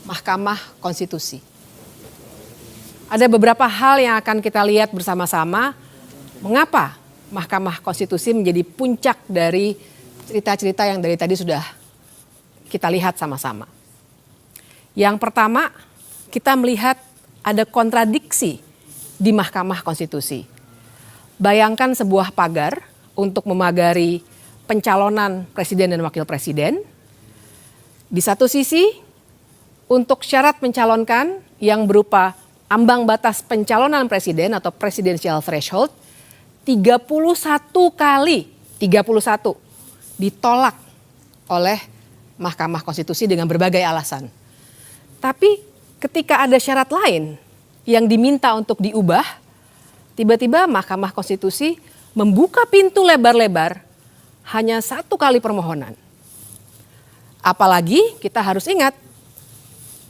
Mahkamah Konstitusi. Ada beberapa hal yang akan kita lihat bersama-sama, mengapa Mahkamah Konstitusi menjadi puncak dari cerita-cerita yang dari tadi sudah kita lihat sama-sama. Yang pertama, kita melihat ada kontradiksi di Mahkamah Konstitusi. Bayangkan sebuah pagar untuk memagari pencalonan presiden dan wakil presiden. Di satu sisi, untuk syarat mencalonkan yang berupa ambang batas pencalonan presiden atau presidential threshold, 31 kali, 31 ditolak oleh Mahkamah Konstitusi dengan berbagai alasan. Tapi ketika ada syarat lain yang diminta untuk diubah, tiba-tiba Mahkamah Konstitusi membuka pintu lebar-lebar hanya 1 kali permohonan. Apalagi kita harus ingat,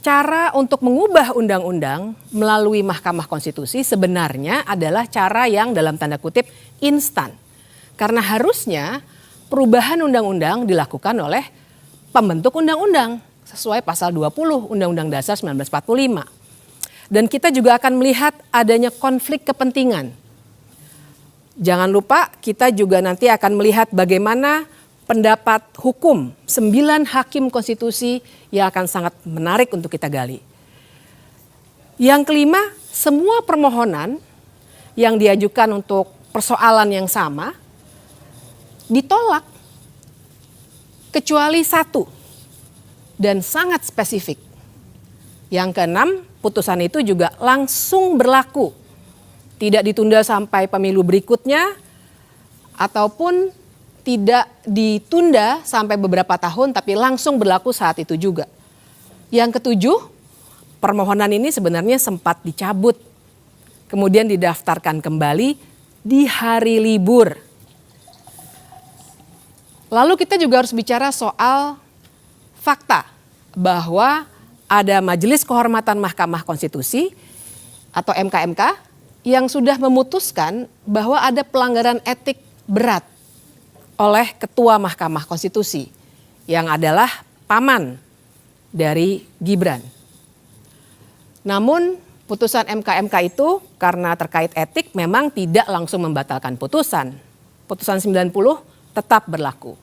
cara untuk mengubah undang-undang melalui Mahkamah Konstitusi sebenarnya adalah cara yang dalam tanda kutip instan. Karena harusnya perubahan undang-undang dilakukan oleh pembentuk undang-undang sesuai pasal 20 Undang-Undang Dasar 1945. Dan kita juga akan melihat adanya konflik kepentingan. Jangan lupa kita juga nanti akan melihat bagaimana pendapat hukum 9 hakim konstitusi yang akan sangat menarik untuk kita gali. Yang kelima, semua permohonan yang diajukan untuk persoalan yang sama ditolak kecuali 1 dan sangat spesifik. Yang keenam, putusan itu juga langsung berlaku. Tidak ditunda sampai pemilu berikutnya ataupun tidak ditunda sampai beberapa tahun tapi langsung berlaku saat itu juga. Yang ketujuh, permohonan ini sebenarnya sempat dicabut, kemudian didaftarkan kembali di hari libur. Lalu kita juga harus bicara soal fakta bahwa ada Majelis Kehormatan Mahkamah Konstitusi atau MKMK yang sudah memutuskan bahwa ada pelanggaran etik berat oleh Ketua Mahkamah Konstitusi yang adalah paman dari Gibran. Namun putusan MKMK itu karena terkait etik memang tidak langsung membatalkan putusan. Putusan 90 tetap berlaku.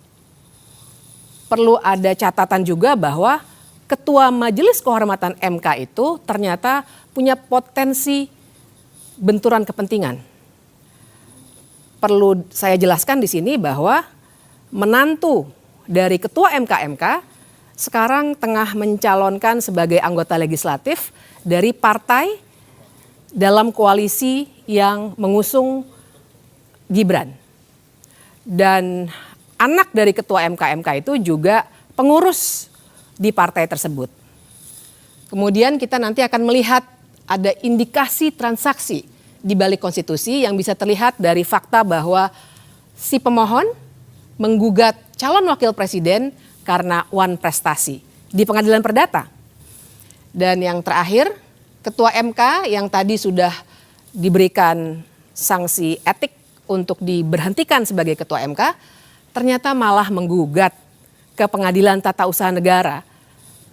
Perlu ada catatan juga bahwa Ketua Majelis Kehormatan MK itu ternyata punya potensi benturan kepentingan. Perlu saya jelaskan di sini bahwa menantu dari Ketua MKMK sekarang tengah mencalonkan sebagai anggota legislatif dari partai dalam koalisi yang mengusung Gibran. Dan anak dari Ketua MKMK itu juga pengurus di partai tersebut. Kemudian kita nanti akan melihat ada indikasi transaksi di balik konstitusi yang bisa terlihat dari fakta bahwa si pemohon menggugat calon wakil presiden karena wan prestasi di pengadilan perdata. Dan yang terakhir, Ketua MK yang tadi sudah diberikan sanksi etik untuk diberhentikan sebagai Ketua MK, ternyata malah menggugat ke Pengadilan Tata Usaha Negara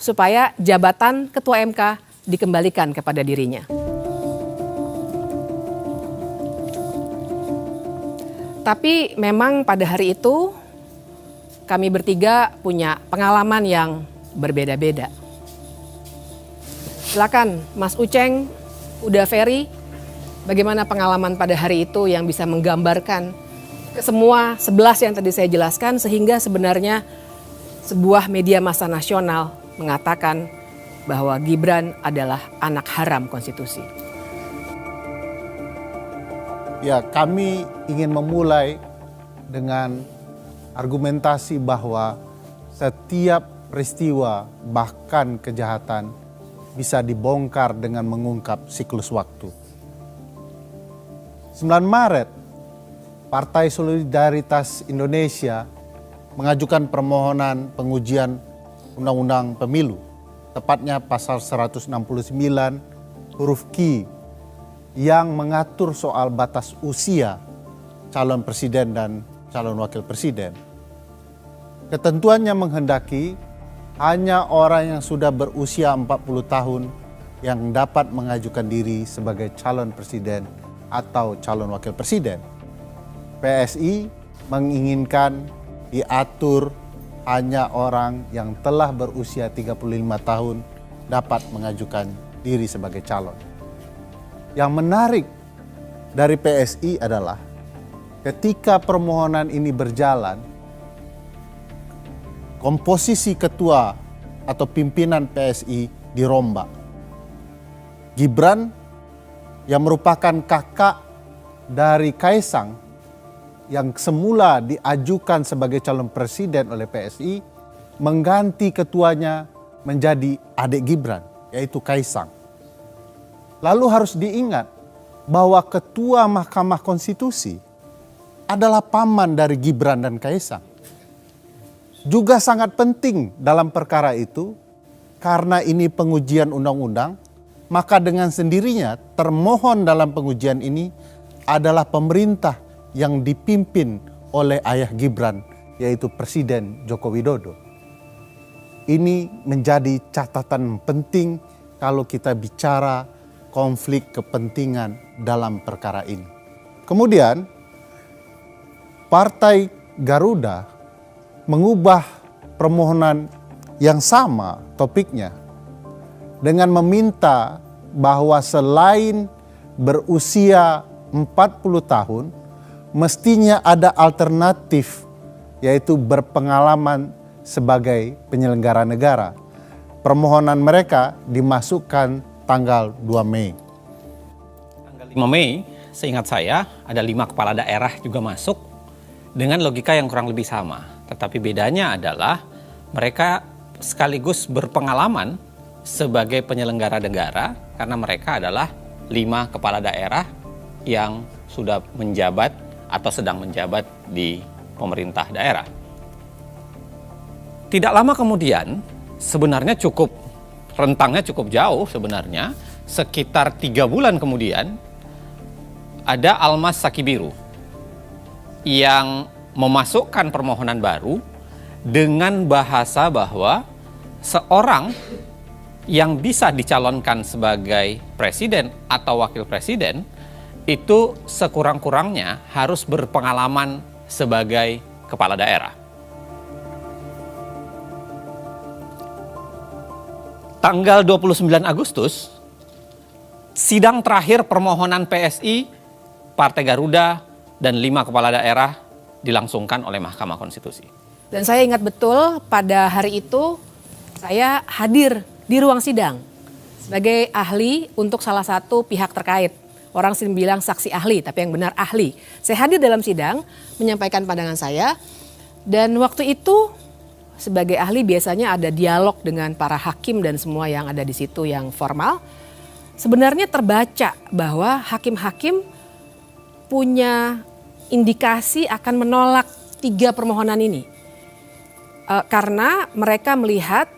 supaya jabatan Ketua MK dikembalikan kepada dirinya. Tapi memang pada hari itu kami bertiga punya pengalaman yang berbeda-beda. Silakan Mas Uceng, Uda Ferry, bagaimana pengalaman pada hari itu yang bisa menggambarkan ke semua 11 yang tadi saya jelaskan sehingga sebenarnya sebuah media massa nasional mengatakan bahwa Gibran adalah anak haram konstitusi. Ya, kami ingin memulai dengan argumentasi bahwa setiap peristiwa bahkan kejahatan bisa dibongkar dengan mengungkap siklus waktu. 9 Maret, Partai Solidaritas Indonesia mengajukan permohonan pengujian Undang-Undang Pemilu, tepatnya pasal 169 huruf Q yang mengatur soal batas usia calon presiden dan calon wakil presiden. Ketentuannya menghendaki hanya orang yang sudah berusia 40 tahun yang dapat mengajukan diri sebagai calon presiden atau calon wakil presiden. PSI menginginkan diatur hanya orang yang telah berusia 35 tahun dapat mengajukan diri sebagai calon. Yang menarik dari PSI adalah ketika permohonan ini berjalan, komposisi ketua atau pimpinan PSI dirombak. Gibran yang merupakan kakak dari Kaisang yang semula diajukan sebagai calon presiden oleh PSI mengganti ketuanya menjadi adik Gibran, yaitu Kaisang. Lalu harus diingat bahwa Ketua Mahkamah Konstitusi adalah paman dari Gibran dan Kaisang. Juga sangat penting dalam perkara itu karena ini pengujian undang-undang, maka dengan sendirinya termohon dalam pengujian ini adalah pemerintah yang dipimpin oleh ayah Gibran, yaitu Presiden Joko Widodo. Ini menjadi catatan penting kalau kita bicara konflik kepentingan dalam perkara ini. Kemudian, Partai Garuda mengubah permohonan yang sama topiknya dengan meminta bahwa selain berusia 40 tahun, mestinya ada alternatif, yaitu berpengalaman sebagai penyelenggara negara. Permohonan mereka dimasukkan tanggal 2 Mei. Tanggal 5 Mei, seingat saya, ada 5 kepala daerah juga masuk. dengan logika yang kurang lebih sama. Tetapi bedanya adalah mereka sekaligus berpengalaman sebagai penyelenggara negara karena mereka adalah 5 kepala daerah yang sudah menjabat atau sedang menjabat di pemerintah daerah. Tidak lama kemudian, sebenarnya rentangnya cukup jauh sebenarnya, sekitar 3 bulan kemudian, ada Almas Sakibiru yang memasukkan permohonan baru dengan bahasa bahwa seorang yang bisa dicalonkan sebagai presiden atau wakil presiden itu sekurang-kurangnya harus berpengalaman sebagai kepala daerah. Tanggal 29 Agustus, sidang terakhir permohonan PSI, Partai Garuda, dan 5 kepala daerah dilangsungkan oleh Mahkamah Konstitusi. Dan saya ingat betul pada hari itu saya hadir di ruang sidang sebagai ahli untuk salah satu pihak terkait. Orang sering bilang saksi ahli, tapi yang benar ahli. Saya hadir dalam sidang, menyampaikan pandangan saya, dan waktu itu sebagai ahli biasanya ada dialog dengan para hakim dan semua yang ada di situ yang formal. Sebenarnya terbaca bahwa hakim-hakim punya indikasi akan menolak 3 permohonan ini. Karena mereka melihat,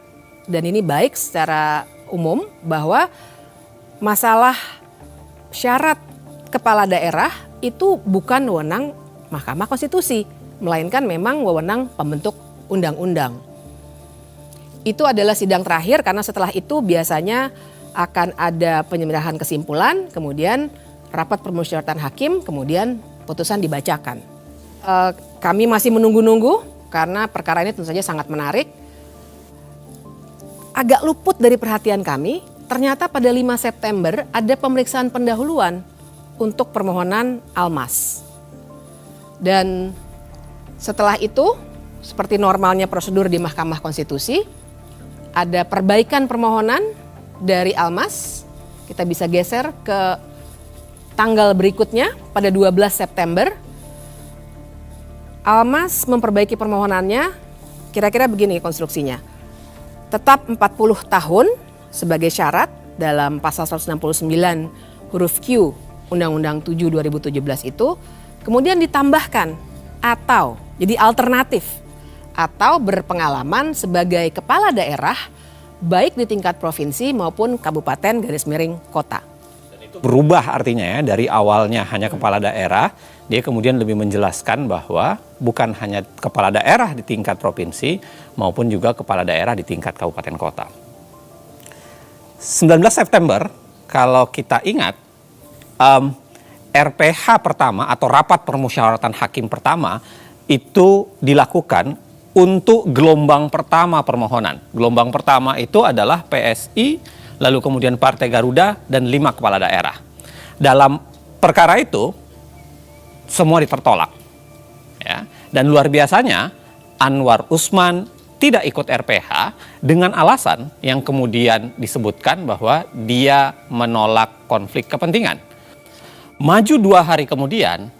dan ini baik secara umum, bahwa masalah syarat kepala daerah itu bukan wewenang Mahkamah Konstitusi, melainkan memang wewenang pembentuk undang-undang. Itu adalah sidang terakhir karena setelah itu biasanya akan ada penyerahan kesimpulan, kemudian rapat permusyawaratan hakim, kemudian putusan dibacakan. Kami masih menunggu-nunggu karena perkara ini tentu saja sangat menarik. Agak luput dari perhatian kami, ternyata pada 5 September ada pemeriksaan pendahuluan untuk permohonan Almas. Dan setelah itu, seperti normalnya prosedur di Mahkamah Konstitusi, ada perbaikan permohonan dari Almas. Kita bisa geser ke tanggal berikutnya pada 12 September. Almas memperbaiki permohonannya, kira-kira begini konstruksinya. Tetap 40 tahun sebagai syarat dalam pasal 169 huruf Q Undang-Undang 7 2017 itu, kemudian ditambahkan atau jadi alternatif atau berpengalaman sebagai kepala daerah baik di tingkat provinsi maupun kabupaten _kota. Berubah artinya ya, dari awalnya hanya kepala daerah, dia kemudian lebih menjelaskan bahwa bukan hanya kepala daerah di tingkat provinsi maupun juga kepala daerah di tingkat kabupaten kota. 19 September, kalau kita ingat, RPH pertama atau rapat permusyawaratan hakim pertama itu dilakukan untuk gelombang pertama permohonan. Gelombang pertama itu adalah PSI, lalu kemudian Partai Garuda, dan 5 kepala daerah. Dalam perkara itu, semua ditertolak. Ya. Dan luar biasanya, Anwar Usman tidak ikut RPH dengan alasan yang kemudian disebutkan bahwa dia menolak konflik kepentingan. Maju 2 hari kemudian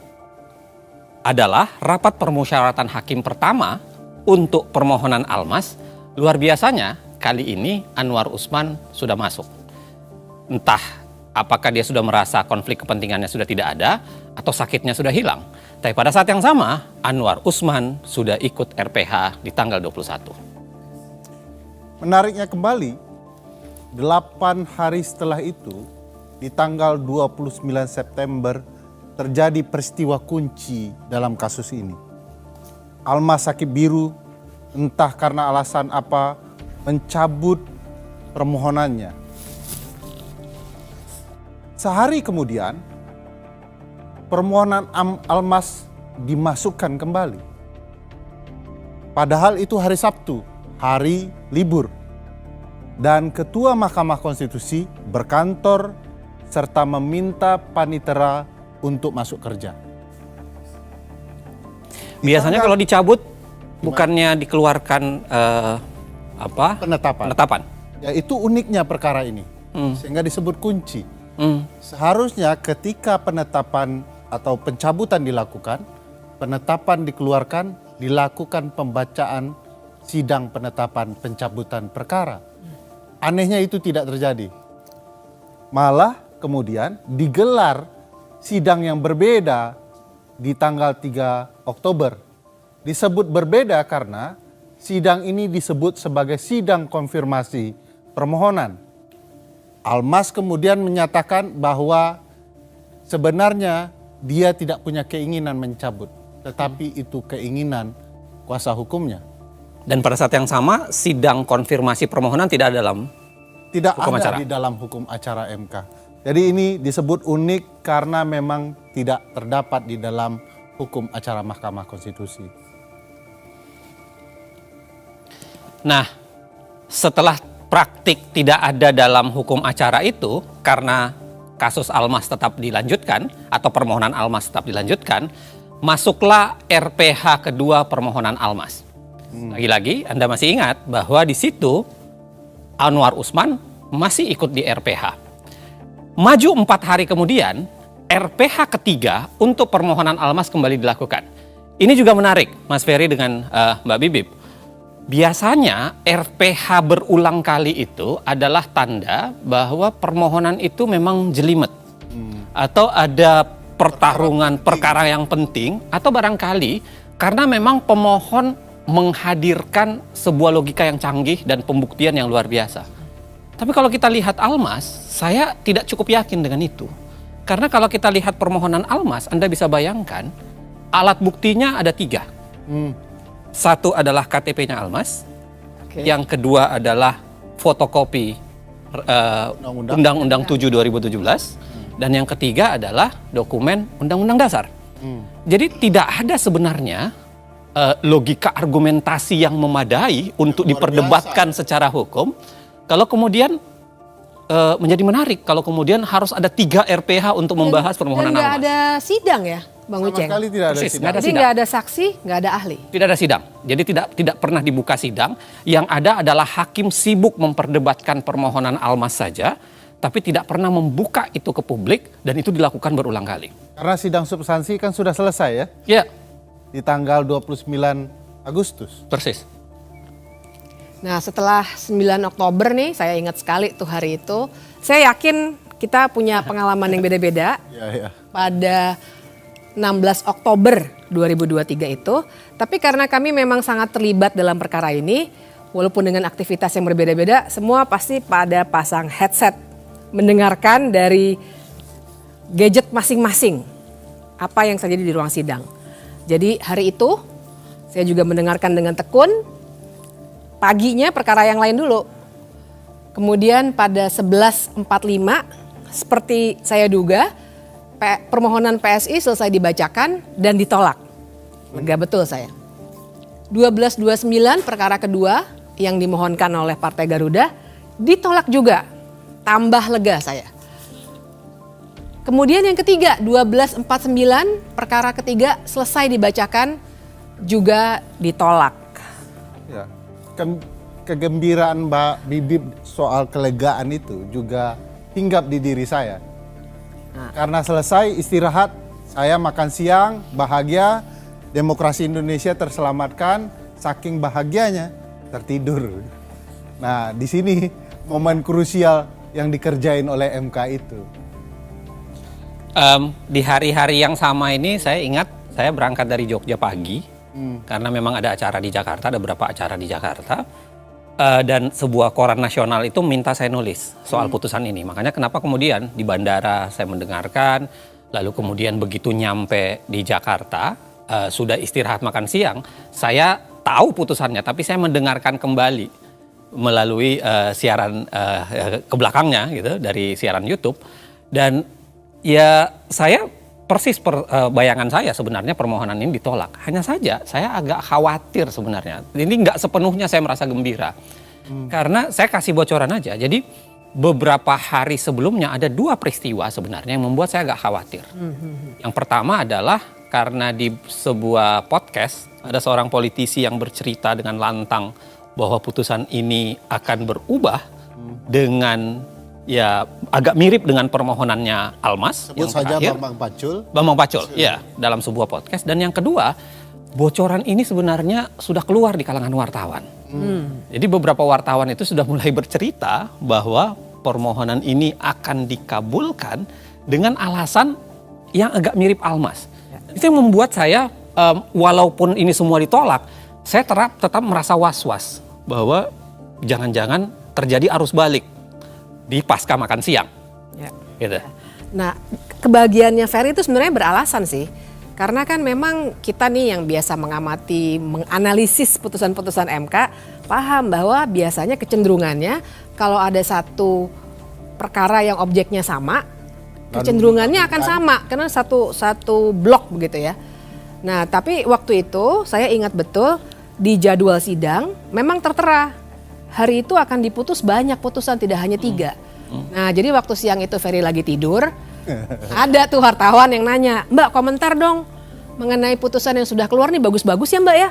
adalah rapat permusyawaratan hakim pertama untuk permohonan Almas. Luar biasanya, kali ini Anwar Usman sudah masuk. Entah apakah dia sudah merasa konflik kepentingannya sudah tidak ada atau sakitnya sudah hilang. Tapi pada saat yang sama, Anwar Usman sudah ikut RPH di tanggal 21. Menariknya kembali, 8 hari setelah itu, di tanggal 29 September, terjadi peristiwa kunci dalam kasus ini. Almas Sakibiru, entah karena alasan apa, mencabut permohonannya. Sehari kemudian, permohonan Almas dimasukkan kembali. Padahal itu hari Sabtu, hari libur. Dan Ketua Mahkamah Konstitusi berkantor serta meminta panitera untuk masuk kerja. Biasanya kalau dicabut, bukannya dikeluarkan penetapan. Ya, itu uniknya perkara ini, sehingga disebut kunci. Seharusnya ketika penetapan atau pencabutan dilakukan, penetapan dikeluarkan, dilakukan pembacaan sidang penetapan pencabutan perkara. Anehnya itu tidak terjadi. Malah kemudian digelar sidang yang berbeda di tanggal 3 Oktober. Disebut berbeda karena sidang ini disebut sebagai sidang konfirmasi permohonan. Almas kemudian menyatakan bahwa sebenarnya dia tidak punya keinginan mencabut, tetapi itu keinginan kuasa hukumnya. Dan pada saat yang sama, sidang konfirmasi permohonan tidak ada dalam hukum ada acara. di dalam hukum acara MK. Jadi ini disebut unik karena memang tidak terdapat di dalam hukum acara Mahkamah Konstitusi. Nah, setelah praktik tidak ada dalam hukum acara itu, karena kasus Almas tetap dilanjutkan atau permohonan Almas tetap dilanjutkan, masuklah RPH kedua permohonan Almas. Lagi-lagi Anda masih ingat bahwa di situ Anwar Usman masih ikut di RPH. Maju 4 hari kemudian, RPH ketiga untuk permohonan Almas kembali dilakukan. Ini juga menarik, Mas Ferry dengan Mbak Bibip. Biasanya RPH berulang kali itu adalah tanda bahwa permohonan itu memang jelimet. Atau ada pertarungan perkara yang penting, atau barangkali karena memang pemohon menghadirkan sebuah logika yang canggih dan pembuktian yang luar biasa. Tapi kalau kita lihat Almas, saya tidak cukup yakin dengan itu. Karena kalau kita lihat permohonan Almas, Anda bisa bayangkan alat buktinya ada 3. Satu adalah KTP-nya Almas, yang kedua adalah fotokopi Undang-Undang 7 2017, dan yang ketiga adalah dokumen Undang-Undang Dasar. Jadi tidak ada sebenarnya logika argumentasi yang memadai untuk diperdebatkan secara hukum. Kalau kemudian menjadi menarik, kalau kemudian harus ada 3 RPH untuk membahas permohonan Dan nggak Almas. ada sidang ya, Bang Sama Uceng? sekali tidak ada Persis, sidang. nggak ada Jadi sidang. nggak ada saksi, nggak ada ahli. Tidak ada sidang. Jadi tidak pernah dibuka sidang. Yang ada adalah hakim sibuk memperdebatkan permohonan Almas saja, tapi tidak pernah membuka itu ke publik, dan itu dilakukan berulang kali. Karena sidang substansi kan sudah selesai ya? Ya. Di tanggal 29 Agustus. Persis. Nah setelah 9 Oktober nih, saya ingat sekali tuh hari itu. Saya yakin kita punya pengalaman yang beda-beda. Ya. Pada 16 Oktober 2023 itu. Tapi karena kami memang sangat terlibat dalam perkara ini, walaupun dengan aktivitas yang berbeda-beda, semua pasti pada pasang headset. Mendengarkan dari gadget masing-masing apa yang terjadi di ruang sidang. Jadi hari itu saya juga mendengarkan dengan tekun. Paginya perkara yang lain dulu. Kemudian pada 11.45 seperti saya duga permohonan PSI selesai dibacakan dan ditolak. Lega betul saya. 12.29 perkara kedua yang dimohonkan oleh Partai Garuda ditolak juga. Tambah lega saya. Kemudian yang ketiga 12.49 perkara ketiga selesai dibacakan juga ditolak. Ya. Kegembiraan Mbak Bibip soal kelegaan itu juga hinggap di diri saya. Karena selesai istirahat, saya makan siang, bahagia, demokrasi Indonesia terselamatkan, saking bahagianya tertidur. Nah, di sini momen krusial yang dikerjain oleh MK itu. Di hari-hari yang sama ini saya ingat saya berangkat dari Jogja pagi karena memang ada acara di Jakarta, ada beberapa acara di Jakarta, dan sebuah koran nasional itu minta saya nulis soal putusan ini. Makanya kenapa kemudian di bandara saya mendengarkan, lalu kemudian begitu nyampe di Jakarta sudah istirahat makan siang, saya tahu putusannya tapi saya mendengarkan kembali melalui siaran ke belakangnya gitu dari siaran YouTube. Dan ya saya persis bayangan saya sebenarnya permohonan ini ditolak. Hanya saja saya agak khawatir sebenarnya. Ini nggak sepenuhnya saya merasa gembira. Karena saya kasih bocoran aja. Jadi beberapa hari sebelumnya ada 2 peristiwa sebenarnya yang membuat saya agak khawatir. Yang pertama adalah karena di sebuah podcast ada seorang politisi yang bercerita dengan lantang bahwa putusan ini akan berubah dengan ya agak mirip dengan permohonannya Almas. Sebut yang saja terakhir. Bambang Pacul. Ya, dalam sebuah podcast. Dan yang kedua, bocoran ini sebenarnya sudah keluar di kalangan wartawan. Jadi beberapa wartawan itu sudah mulai bercerita bahwa permohonan ini akan dikabulkan dengan alasan yang agak mirip Almas. Itu yang membuat saya, walaupun ini semua ditolak, saya tetap merasa was-was bahwa jangan-jangan terjadi arus balik di pasca makan siang. Ya. Gitu. Nah, kebahagiaannya Ferry itu sebenarnya beralasan sih. Karena kan memang kita nih yang biasa mengamati, menganalisis putusan-putusan MK, paham bahwa biasanya kecenderungannya kalau ada satu perkara yang objeknya sama, kecenderungannya akan sama karena satu blok begitu ya. Nah, tapi waktu itu saya ingat betul di jadwal sidang memang tertera hari itu akan diputus banyak putusan, tidak hanya 3. Nah, jadi waktu siang itu Ferry lagi tidur, ada tuh wartawan yang nanya, "Mbak, komentar dong mengenai putusan yang sudah keluar nih, bagus-bagus ya Mbak ya?"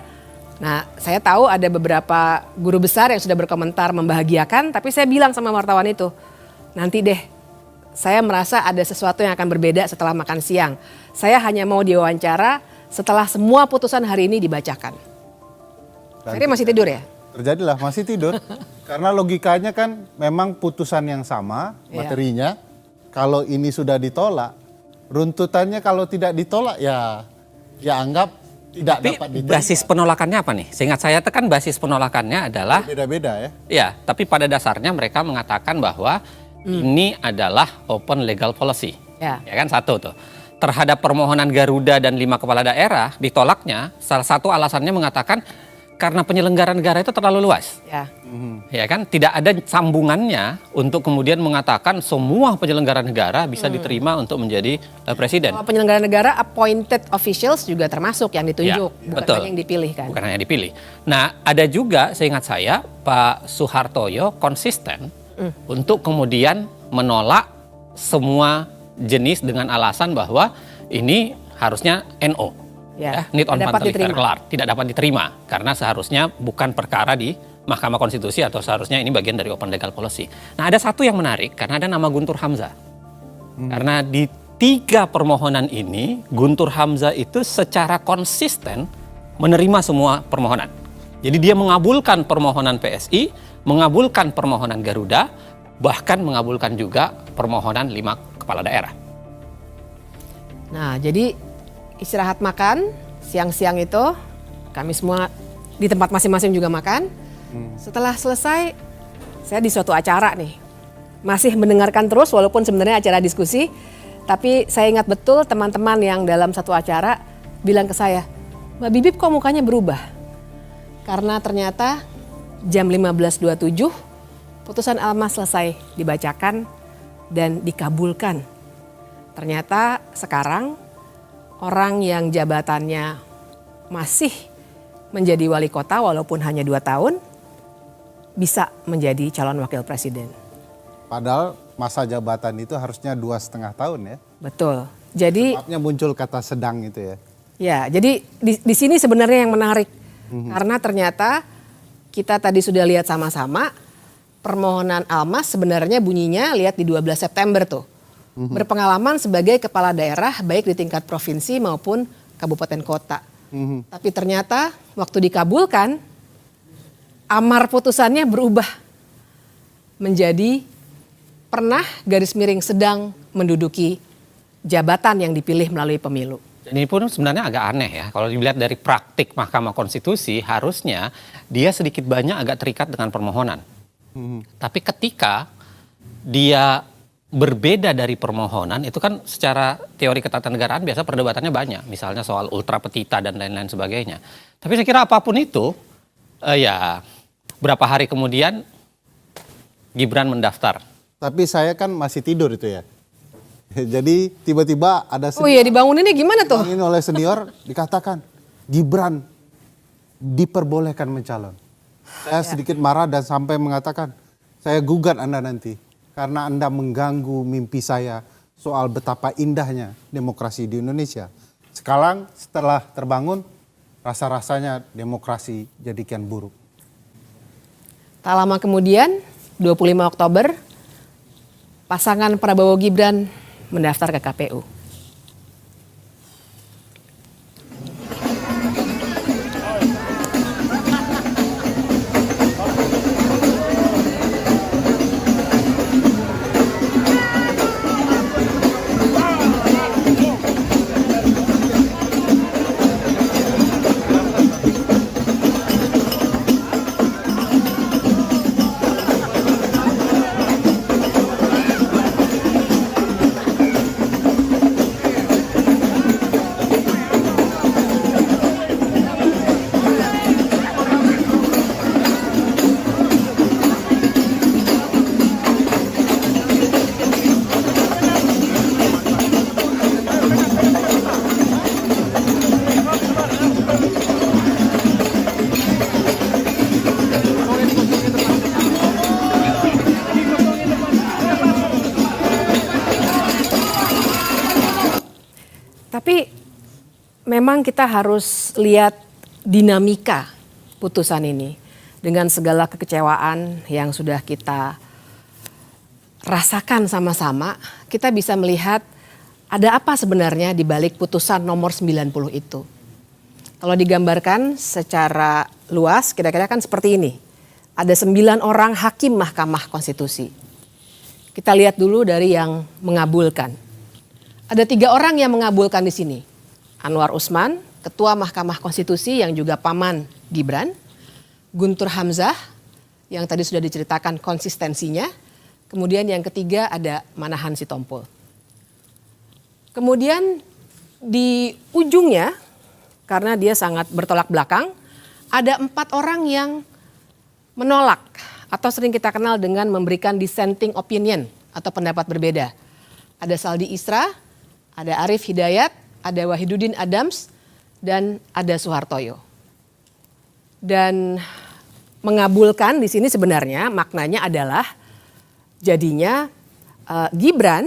Nah, saya tahu ada beberapa guru besar yang sudah berkomentar membahagiakan, tapi saya bilang sama wartawan itu, nanti deh, saya merasa ada sesuatu yang akan berbeda setelah makan siang. Saya hanya mau diwawancara setelah semua putusan hari ini dibacakan. Ferry masih tidur ya? Terjadilah, masih tidur. Karena logikanya kan memang putusan yang sama materinya. Kalau ini sudah ditolak, runtutannya kalau tidak ditolak ya anggap tidak Tapi dapat diterima. basis penolakannya apa nih? Seingat saya itu kan basis penolakannya adalah Beda-beda ya. ya, tapi pada dasarnya mereka mengatakan bahwa ini adalah open legal policy. Ya. Ya kan, satu tuh. Terhadap permohonan Garuda dan 5 kepala daerah ditolaknya, salah satu alasannya mengatakan karena penyelenggara negara itu terlalu luas. Ya. Ya kan, tidak ada sambungannya untuk kemudian mengatakan semua penyelenggara negara bisa diterima untuk menjadi presiden. Kalau penyelenggara negara appointed officials juga termasuk yang ditunjuk, Ya, bukan betul. hanya yang dipilih kan. Bukan hanya dipilih. Nah, ada juga seingat saya Pak Suhartoyo konsisten untuk kemudian menolak semua jenis dengan alasan bahwa ini harusnya NO. Ya, need on dapat Pantelicar diterima. kelar, tidak dapat diterima karena seharusnya bukan perkara di Mahkamah Konstitusi atau seharusnya ini bagian dari open legal policy. Nah, ada satu yang menarik karena ada nama Guntur Hamzah. Karena di 3 permohonan ini Guntur Hamzah itu secara konsisten menerima semua permohonan. Jadi dia mengabulkan permohonan PSI, mengabulkan permohonan Garuda, bahkan mengabulkan juga permohonan 5 kepala daerah. Nah, jadi istirahat makan, siang-siang itu kami semua di tempat masing-masing juga makan. Setelah selesai, saya di suatu acara nih. Masih mendengarkan terus walaupun sebenarnya acara diskusi. Tapi saya ingat betul teman-teman yang dalam satu acara bilang ke saya, "Mbak Bibip kok mukanya berubah?" Karena ternyata jam 15.27 putusan Almas selesai dibacakan dan dikabulkan. Ternyata sekarang orang yang jabatannya masih menjadi wali kota walaupun hanya 2 tahun bisa menjadi calon wakil presiden. Padahal masa jabatan itu harusnya 2,5 tahun ya. Betul. Jadi sebabnya muncul kata sedang itu ya. Ya, jadi di sini sebenarnya yang menarik. Karena ternyata kita tadi sudah lihat sama-sama permohonan Almas sebenarnya bunyinya lihat di 12 September tuh. Berpengalaman sebagai kepala daerah baik di tingkat provinsi maupun kabupaten kota. Tapi ternyata waktu dikabulkan amar putusannya berubah menjadi pernah garis miring sedang menduduki jabatan yang dipilih melalui pemilu. Ini pun sebenarnya agak aneh ya. Kalau dilihat dari praktik Mahkamah Konstitusi harusnya dia sedikit banyak agak terikat dengan permohonan. Tapi ketika dia berbeda dari permohonan itu kan secara teori ketatanegaraan biasa perdebatannya banyak. Misalnya soal ultra petita dan lain-lain sebagainya. Tapi saya kira apapun itu ya berapa hari kemudian Gibran mendaftar. Tapi saya kan masih tidur itu ya. Jadi tiba-tiba ada Oh iya dibanguninnya gimana tuh? Dibangunin oleh senior dikatakan Gibran diperbolehkan mencalon. Saya sedikit marah dan sampai mengatakan saya gugat Anda nanti karena Anda mengganggu mimpi saya soal betapa indahnya demokrasi di Indonesia. Sekarang setelah terbangun rasa-rasanya demokrasi jadi kian buruk. Tak lama kemudian 25 Oktober pasangan Prabowo Gibran mendaftar ke KPU. Tapi memang kita harus lihat dinamika putusan ini dengan segala kekecewaan yang sudah kita rasakan sama-sama. Kita bisa melihat ada apa sebenarnya di balik putusan nomor 90 itu. Kalau digambarkan secara luas kira-kira kan seperti ini. Ada 9 orang hakim Mahkamah Konstitusi. Kita lihat dulu dari yang mengabulkan. Ada 3 orang yang mengabulkan di sini. Anwar Usman, Ketua Mahkamah Konstitusi yang juga paman Gibran. Guntur Hamzah, yang tadi sudah diceritakan konsistensinya. Kemudian yang ketiga ada Manahan Sitompul. Kemudian di ujungnya, karena dia sangat bertolak belakang, ada 4 orang yang menolak atau sering kita kenal dengan memberikan dissenting opinion atau pendapat berbeda. Ada Saldi Isra, ada Arief Hidayat, ada Wahidudin Adams, dan ada Soehartoyo. Dan mengabulkan di sini sebenarnya maknanya adalah jadinya Gibran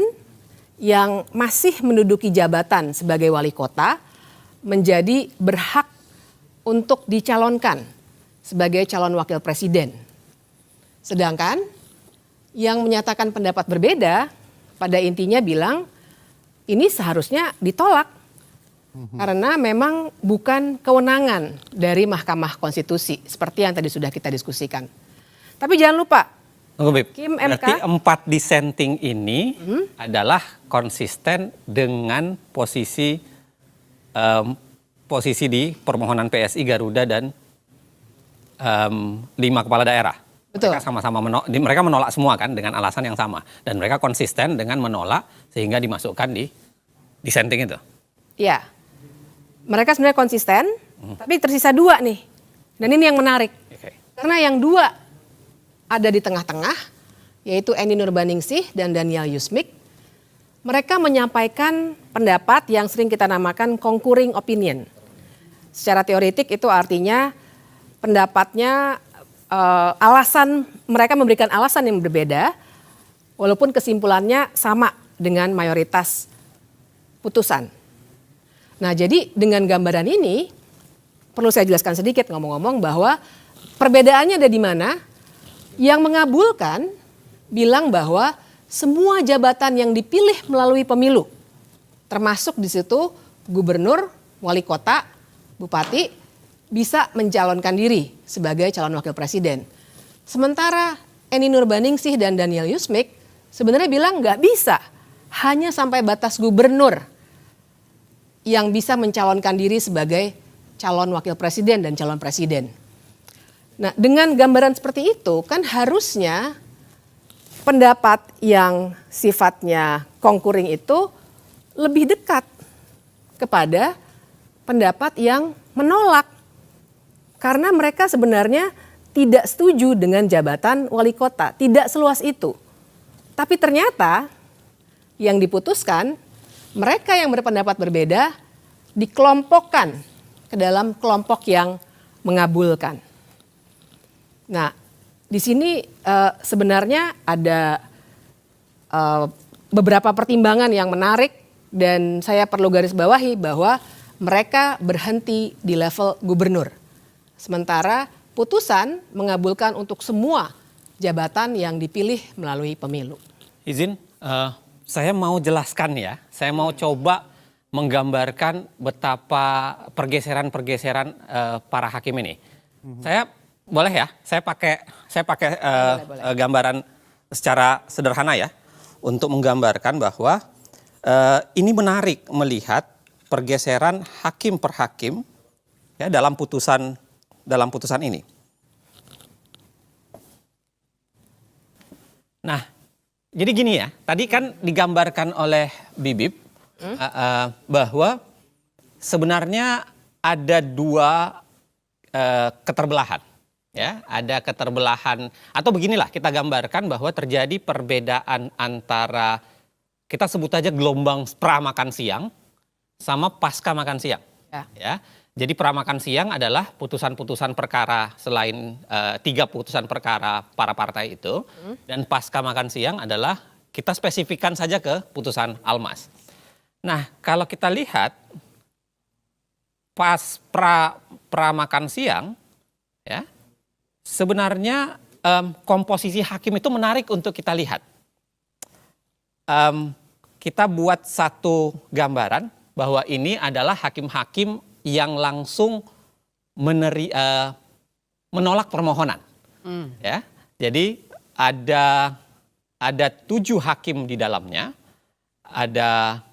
yang masih menduduki jabatan sebagai wali kota menjadi berhak untuk dicalonkan sebagai calon wakil presiden. Sedangkan yang menyatakan pendapat berbeda pada intinya bilang ini seharusnya ditolak karena memang bukan kewenangan dari Mahkamah Konstitusi seperti yang tadi sudah kita diskusikan. Tapi jangan lupa, Kim MK. Berarti 4 dissenting ini adalah konsisten dengan posisi di permohonan PSI, Garuda dan 5 kepala daerah. Betul. Mereka sama-sama mereka menolak semua kan dengan alasan yang sama dan mereka konsisten dengan menolak sehingga dimasukkan di dissenting itu. Iya, mereka sebenarnya konsisten, tapi tersisa 2 nih. Dan ini yang menarik, karena yang 2 ada di tengah-tengah, yaitu Eni Nurbaningsih dan Daniel Yusmik. Mereka menyampaikan pendapat yang sering kita namakan concurring opinion. Secara teoretik itu artinya pendapatnya mereka memberikan alasan yang berbeda, walaupun kesimpulannya sama dengan mayoritas putusan. Nah, jadi dengan gambaran ini perlu saya jelaskan sedikit ngomong-ngomong bahwa perbedaannya ada di mana. Yang mengabulkan bilang bahwa semua jabatan yang dipilih melalui pemilu, termasuk di situ gubernur, wali kota, bupati, bisa mencalonkan diri sebagai calon wakil presiden. Sementara Eni Nurbaningsih dan Daniel Yusmik sebenarnya bilang nggak bisa, hanya sampai batas gubernur yang bisa mencalonkan diri sebagai calon wakil presiden dan calon presiden. Nah, dengan gambaran seperti itu kan harusnya pendapat yang sifatnya concurring itu lebih dekat kepada pendapat yang menolak. Karena mereka sebenarnya tidak setuju dengan jabatan wali kota, tidak seluas itu. Tapi ternyata yang diputuskan, mereka yang berpendapat berbeda dikelompokkan ke dalam kelompok yang mengabulkan. Nah, di sini sebenarnya ada beberapa pertimbangan yang menarik dan saya perlu garis bawahi bahwa mereka berhenti di level gubernur. Sementara putusan mengabulkan untuk semua jabatan yang dipilih melalui pemilu. Izin, Saya mau jelaskan ya, saya mau coba menggambarkan betapa pergeseran-pergeseran para hakim ini. Saya boleh ya, saya pakai gambaran secara sederhana ya, untuk menggambarkan bahwa ini menarik melihat pergeseran hakim per hakim ya dalam putusan ini. Nah, jadi gini ya, tadi kan digambarkan oleh Bibip bahwa sebenarnya ada dua keterbelahan. Ya, ada keterbelahan atau beginilah kita gambarkan bahwa terjadi perbedaan antara kita sebut aja gelombang pra-makan siang sama pasca makan siang. Ya. Jadi pra-makan siang adalah putusan-putusan perkara selain 3 putusan perkara para partai itu, dan pasca makan siang adalah kita spesifikkan saja ke putusan Almas. Nah, kalau kita lihat pas pra-makan siang ya, sebenarnya komposisi hakim itu menarik untuk kita lihat. Kita buat satu gambaran bahwa ini adalah hakim-hakim yang langsung menolak permohonan. Ya, jadi ada 7 hakim di dalamnya. Ada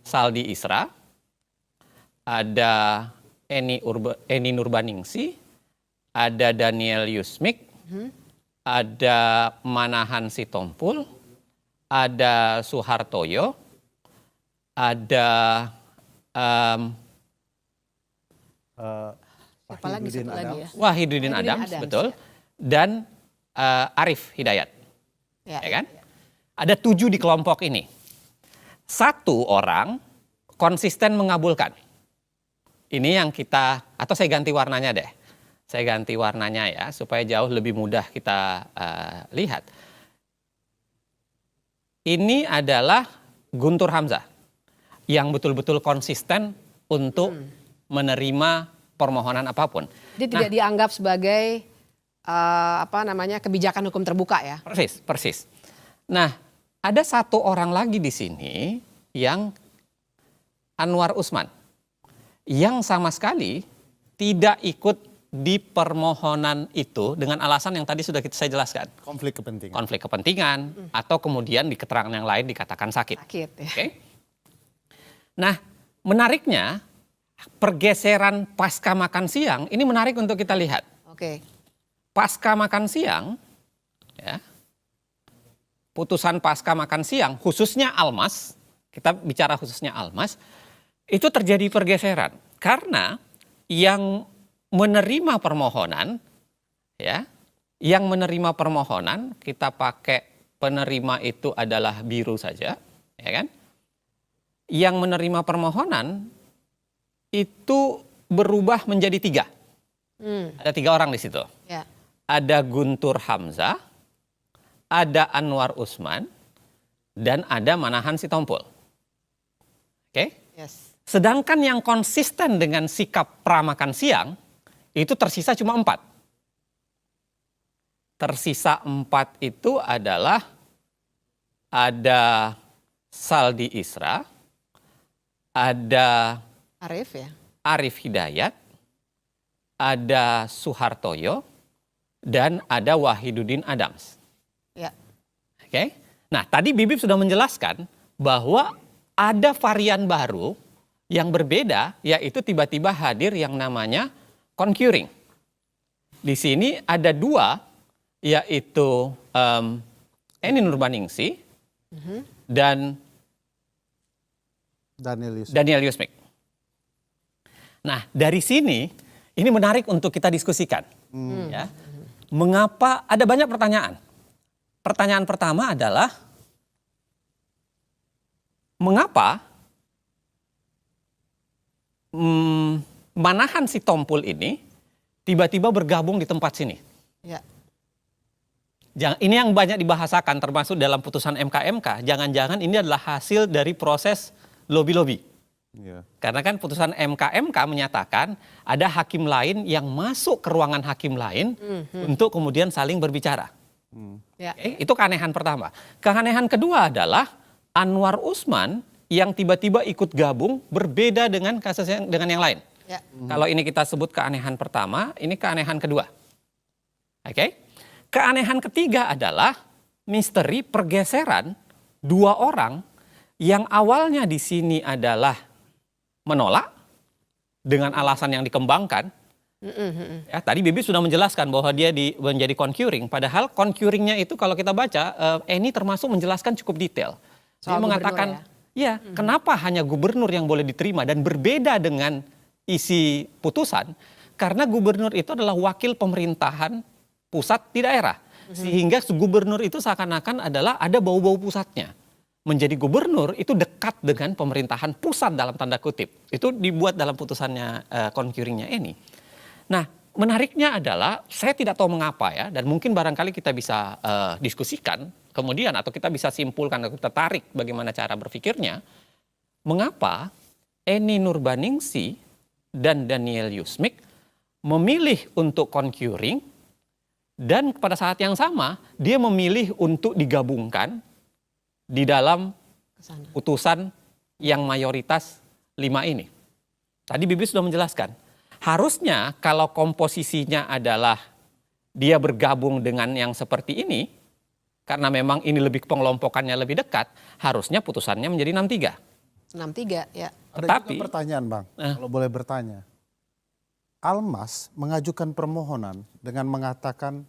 Saldi Isra, ada Eni Nurbaningsi, ada Daniel Yusmik, ada Manahan Sitompul, ada Suhartoyo, ada Wahidudin Adams, betul, dan Arif Hidayat, ya kan? Ada 7 di kelompok ini. 1 orang konsisten mengabulkan. Ini yang kita, atau saya ganti warnanya deh. Saya ganti warnanya ya, supaya jauh lebih mudah kita lihat. Ini adalah Guntur Hamzah yang betul-betul konsisten untuk menerima permohonan apapun. Jadi tidak dianggap sebagai kebijakan hukum terbuka ya? Persis. Nah, ada 1 orang lagi di sini yang Anwar Usman, yang sama sekali tidak ikut di permohonan itu dengan alasan yang tadi sudah saya jelaskan. Konflik kepentingan atau kemudian di keterangan yang lain dikatakan sakit. Ya. Oke. Nah, menariknya pergeseran pasca makan siang ini menarik untuk kita lihat. Oke. Pasca makan siang, ya, putusan pasca makan siang, khususnya Almas, kita bicara khususnya Almas, itu terjadi pergeseran karena yang menerima permohonan, ya, yang menerima permohonan kita pakai penerima itu adalah biru saja, ya kan? Yang menerima permohonan itu berubah menjadi 3. Ada 3 orang di situ. Ya. Ada Guntur Hamzah, ada Anwar Usman, dan ada Manahan Sitompul. Oke? Yes. Sedangkan yang konsisten dengan sikap pra-makan siang itu tersisa cuma 4. Tersisa 4 itu adalah ada Saldi Isra, ada Arif Hidayat, ada Suhartoyo, dan ada Wahidudin Adams. Ya. Oke. Nah, tadi Bibip sudah menjelaskan bahwa ada varian baru yang berbeda, yaitu tiba-tiba hadir yang namanya concurring. Di sini ada 2, yaitu Eni Nurbaningsi dan Daniel Yusmik. Nah, dari sini ini menarik untuk kita diskusikan. Ya. Mengapa ada banyak pertanyaan? Pertanyaan pertama adalah mengapa Manahan Sitompul ini tiba-tiba bergabung di tempat sini? Ya. Ini yang banyak dibahasakan termasuk dalam putusan MK-MK. Jangan-jangan ini adalah hasil dari proses lobby-lobby. Karena kan putusan MK-MK menyatakan ada hakim lain yang masuk ke ruangan hakim lain untuk kemudian saling berbicara. Ya. Oke, itu keanehan pertama. Keanehan kedua adalah Anwar Usman yang tiba-tiba ikut gabung berbeda dengan kasus dengan yang lain. Ya. Kalau ini kita sebut keanehan pertama, ini keanehan kedua. Oke. Keanehan ketiga adalah misteri pergeseran dua orang yang awalnya di sini adalah menolak dengan alasan yang dikembangkan. Ya, tadi Bibi sudah menjelaskan bahwa dia menjadi concurring, padahal concurringnya itu kalau kita baca, Eni termasuk menjelaskan cukup detail. Dia mengatakan, ya kenapa hanya gubernur yang boleh diterima dan berbeda dengan isi putusan, karena gubernur itu adalah wakil pemerintahan pusat di daerah. Sehingga gubernur itu seakan-akan adalah ada bau-bau pusatnya. Menjadi gubernur itu dekat dengan pemerintahan pusat dalam tanda kutip. Itu dibuat dalam putusannya concurringnya Eni. Nah, menariknya adalah saya tidak tahu mengapa ya, dan mungkin barangkali kita bisa diskusikan kemudian atau kita bisa simpulkan atau kita tarik bagaimana cara berpikirnya. Mengapa Eni Nurbaningsi dan Daniel Yusmik memilih untuk concurring dan pada saat yang sama dia memilih untuk digabungkan di dalam putusan yang mayoritas 5 ini. Tadi Bibi sudah menjelaskan. Harusnya kalau komposisinya adalah dia bergabung dengan yang seperti ini, karena memang ini lebih pengelompokannya lebih dekat, harusnya putusannya menjadi 6-3. 6-3 ya. Ada juga pertanyaan Bang, kalau boleh bertanya. Almas mengajukan permohonan dengan mengatakan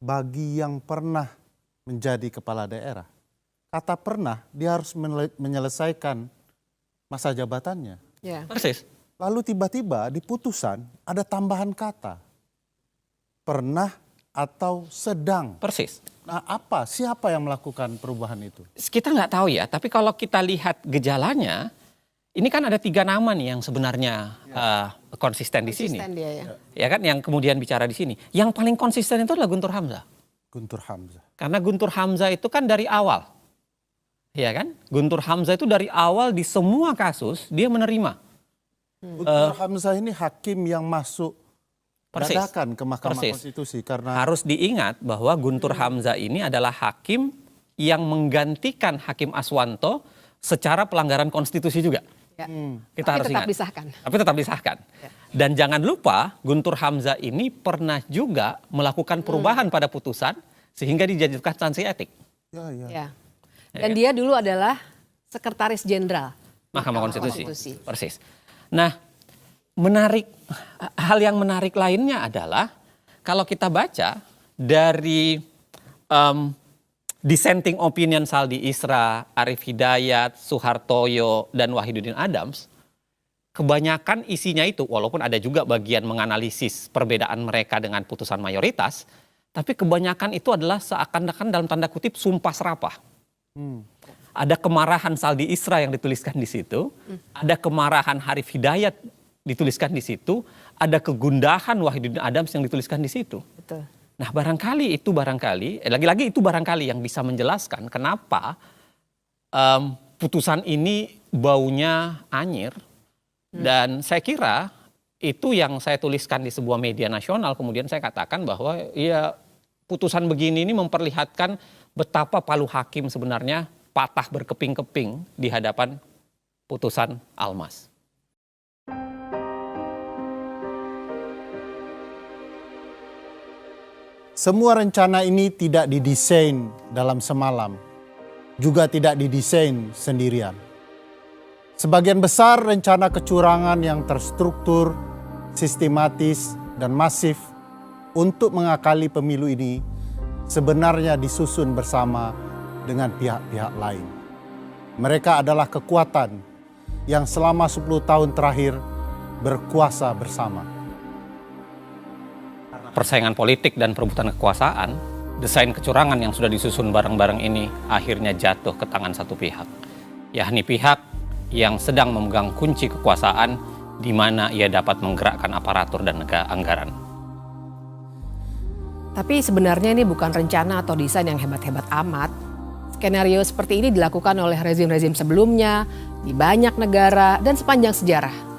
bagi yang pernah menjadi kepala daerah. Kata pernah, dia harus menyelesaikan masa jabatannya. Ya. Persis. Lalu tiba-tiba di putusan ada tambahan kata. Pernah atau sedang. Persis. Nah siapa yang melakukan perubahan itu? Kita nggak tahu ya, tapi kalau kita lihat gejalanya, ini kan ada 3 nama nih yang sebenarnya konsisten di sini. Dia, ya. Ya kan, yang kemudian bicara di sini. Yang paling konsisten itu adalah Guntur Hamzah. Guntur Hamzah. Karena Guntur Hamzah itu kan dari awal. Ya kan? Guntur Hamzah itu dari awal di semua kasus dia menerima. Guntur Hamzah ini hakim yang masuk dadakan ke Mahkamah Konstitusi karena harus diingat bahwa Guntur Hamzah ini adalah hakim yang menggantikan Hakim Aswanto secara pelanggaran konstitusi juga. Ya. Kita harus tetap ingat. disahkan. Tapi tetap disahkan. Ya. Dan jangan lupa Guntur Hamzah ini pernah juga melakukan perubahan pada putusan sehingga dijatuhkan sanksi etik. Ya. Dan dia dulu adalah Sekretaris Jenderal Mahkamah Konstitusi. Persis. Nah, hal yang menarik lainnya adalah kalau kita baca dari dissenting opinion Saldi Isra, Arif Hidayat, Suhartoyo, dan Wahidudin Adams, kebanyakan isinya itu, walaupun ada juga bagian menganalisis perbedaan mereka dengan putusan mayoritas, tapi kebanyakan itu adalah seakan-akan dalam tanda kutip sumpah serapah. Ada kemarahan Saldi Isra yang dituliskan di situ, ada kemarahan Arif Hidayat dituliskan di situ, ada kegundahan Wahidudin Adams yang dituliskan di situ. Betul. Nah, lagi-lagi itu barangkali yang bisa menjelaskan kenapa putusan ini baunya anyir. Dan saya kira itu yang saya tuliskan di sebuah media nasional, kemudian saya katakan bahwa ya putusan begini ini memperlihatkan betapa palu hakim sebenarnya patah berkeping-keping di hadapan putusan Almas. semua rencana ini tidak didesain dalam semalam, juga tidak didesain sendirian. Sebagian besar rencana kecurangan yang terstruktur, sistematis, dan masif untuk mengakali pemilu ini sebenarnya disusun bersama dengan pihak-pihak lain. Mereka adalah kekuatan yang selama 10 tahun terakhir berkuasa bersama. Persaingan politik dan perebutan kekuasaan, desain kecurangan yang sudah disusun bareng-bareng ini akhirnya jatuh ke tangan satu pihak, yakni pihak yang sedang memegang kunci kekuasaan di mana ia dapat menggerakkan aparatur dan anggaran. Tapi sebenarnya ini bukan rencana atau desain yang hebat-hebat amat. Skenario seperti ini dilakukan oleh rezim-rezim sebelumnya, di banyak negara, dan sepanjang sejarah.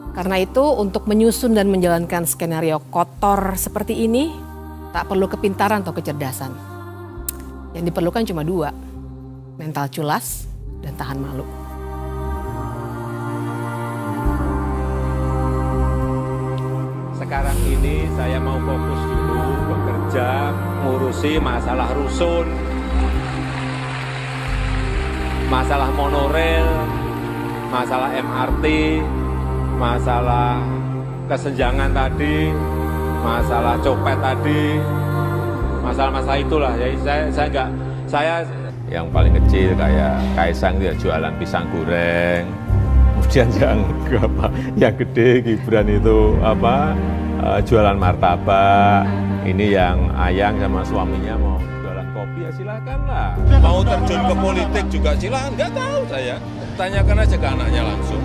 Karena itu untuk menyusun dan menjalankan skenario kotor seperti ini, tak perlu kepintaran atau kecerdasan. Yang diperlukan cuma 2, mental culas dan tahan malu. Sekarang ini saya mau fokus dulu bekerja, ngurusi masalah rusun, masalah monorail, masalah MRT, masalah kesenjangan tadi, masalah copet tadi, masalah-masalah itulah. Jadi saya yang paling kecil kayak Kaisang dia jualan pisang goreng, kemudian yang gede Gibran itu jualan martabak. Ini yang Ayang sama suaminya mau jualan kopi, ya silakan lah. Mau terjun ke politik juga silakan, nggak tahu saya. Tanyakan aja ke anaknya langsung.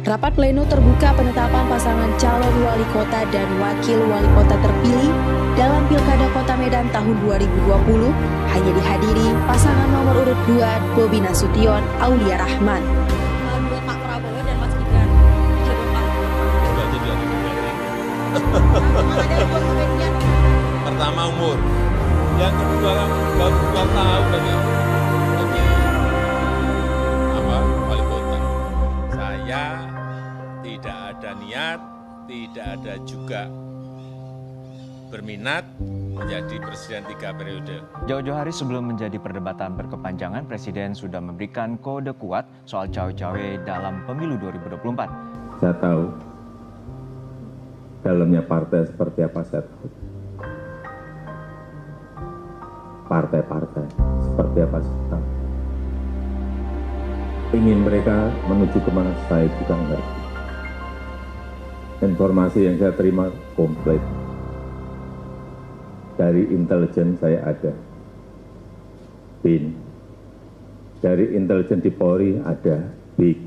Rapat pleno terbuka penetapan pasangan calon wali kota dan wakil wali kota terpilih dalam Pilkada Kota Medan tahun 2020 hanya dihadiri pasangan nomor urut 2 Bobi Nasution, Aulia Rahman. Buat Pak Prabowo dan Mas Gibran. Pertama umur, yang kedua baru 2 tahun lagi. Wali kota. Saya tidak ada niat, tidak ada juga berminat menjadi presiden 3 periode. Jauh-jauh hari sebelum menjadi perdebatan berkepanjangan, Presiden sudah memberikan kode kuat soal cawe-cawe dalam pemilu 2024. Saya tahu dalamnya partai seperti apa, saya tahu. Partai-partai seperti apa, saya tahu. Ingin mereka menuju kemana, saya juga ngerti. Informasi yang saya terima komplit. Dari intelijen saya ada, BIN. Dari intelijen di Polri ada, BIK.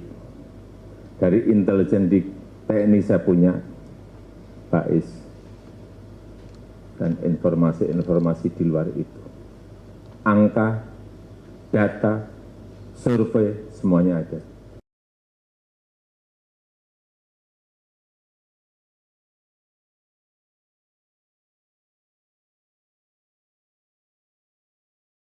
Dari intelijen di TNI saya punya, BAIS. Dan informasi-informasi di luar itu. Angka, data, survei, semuanya ada.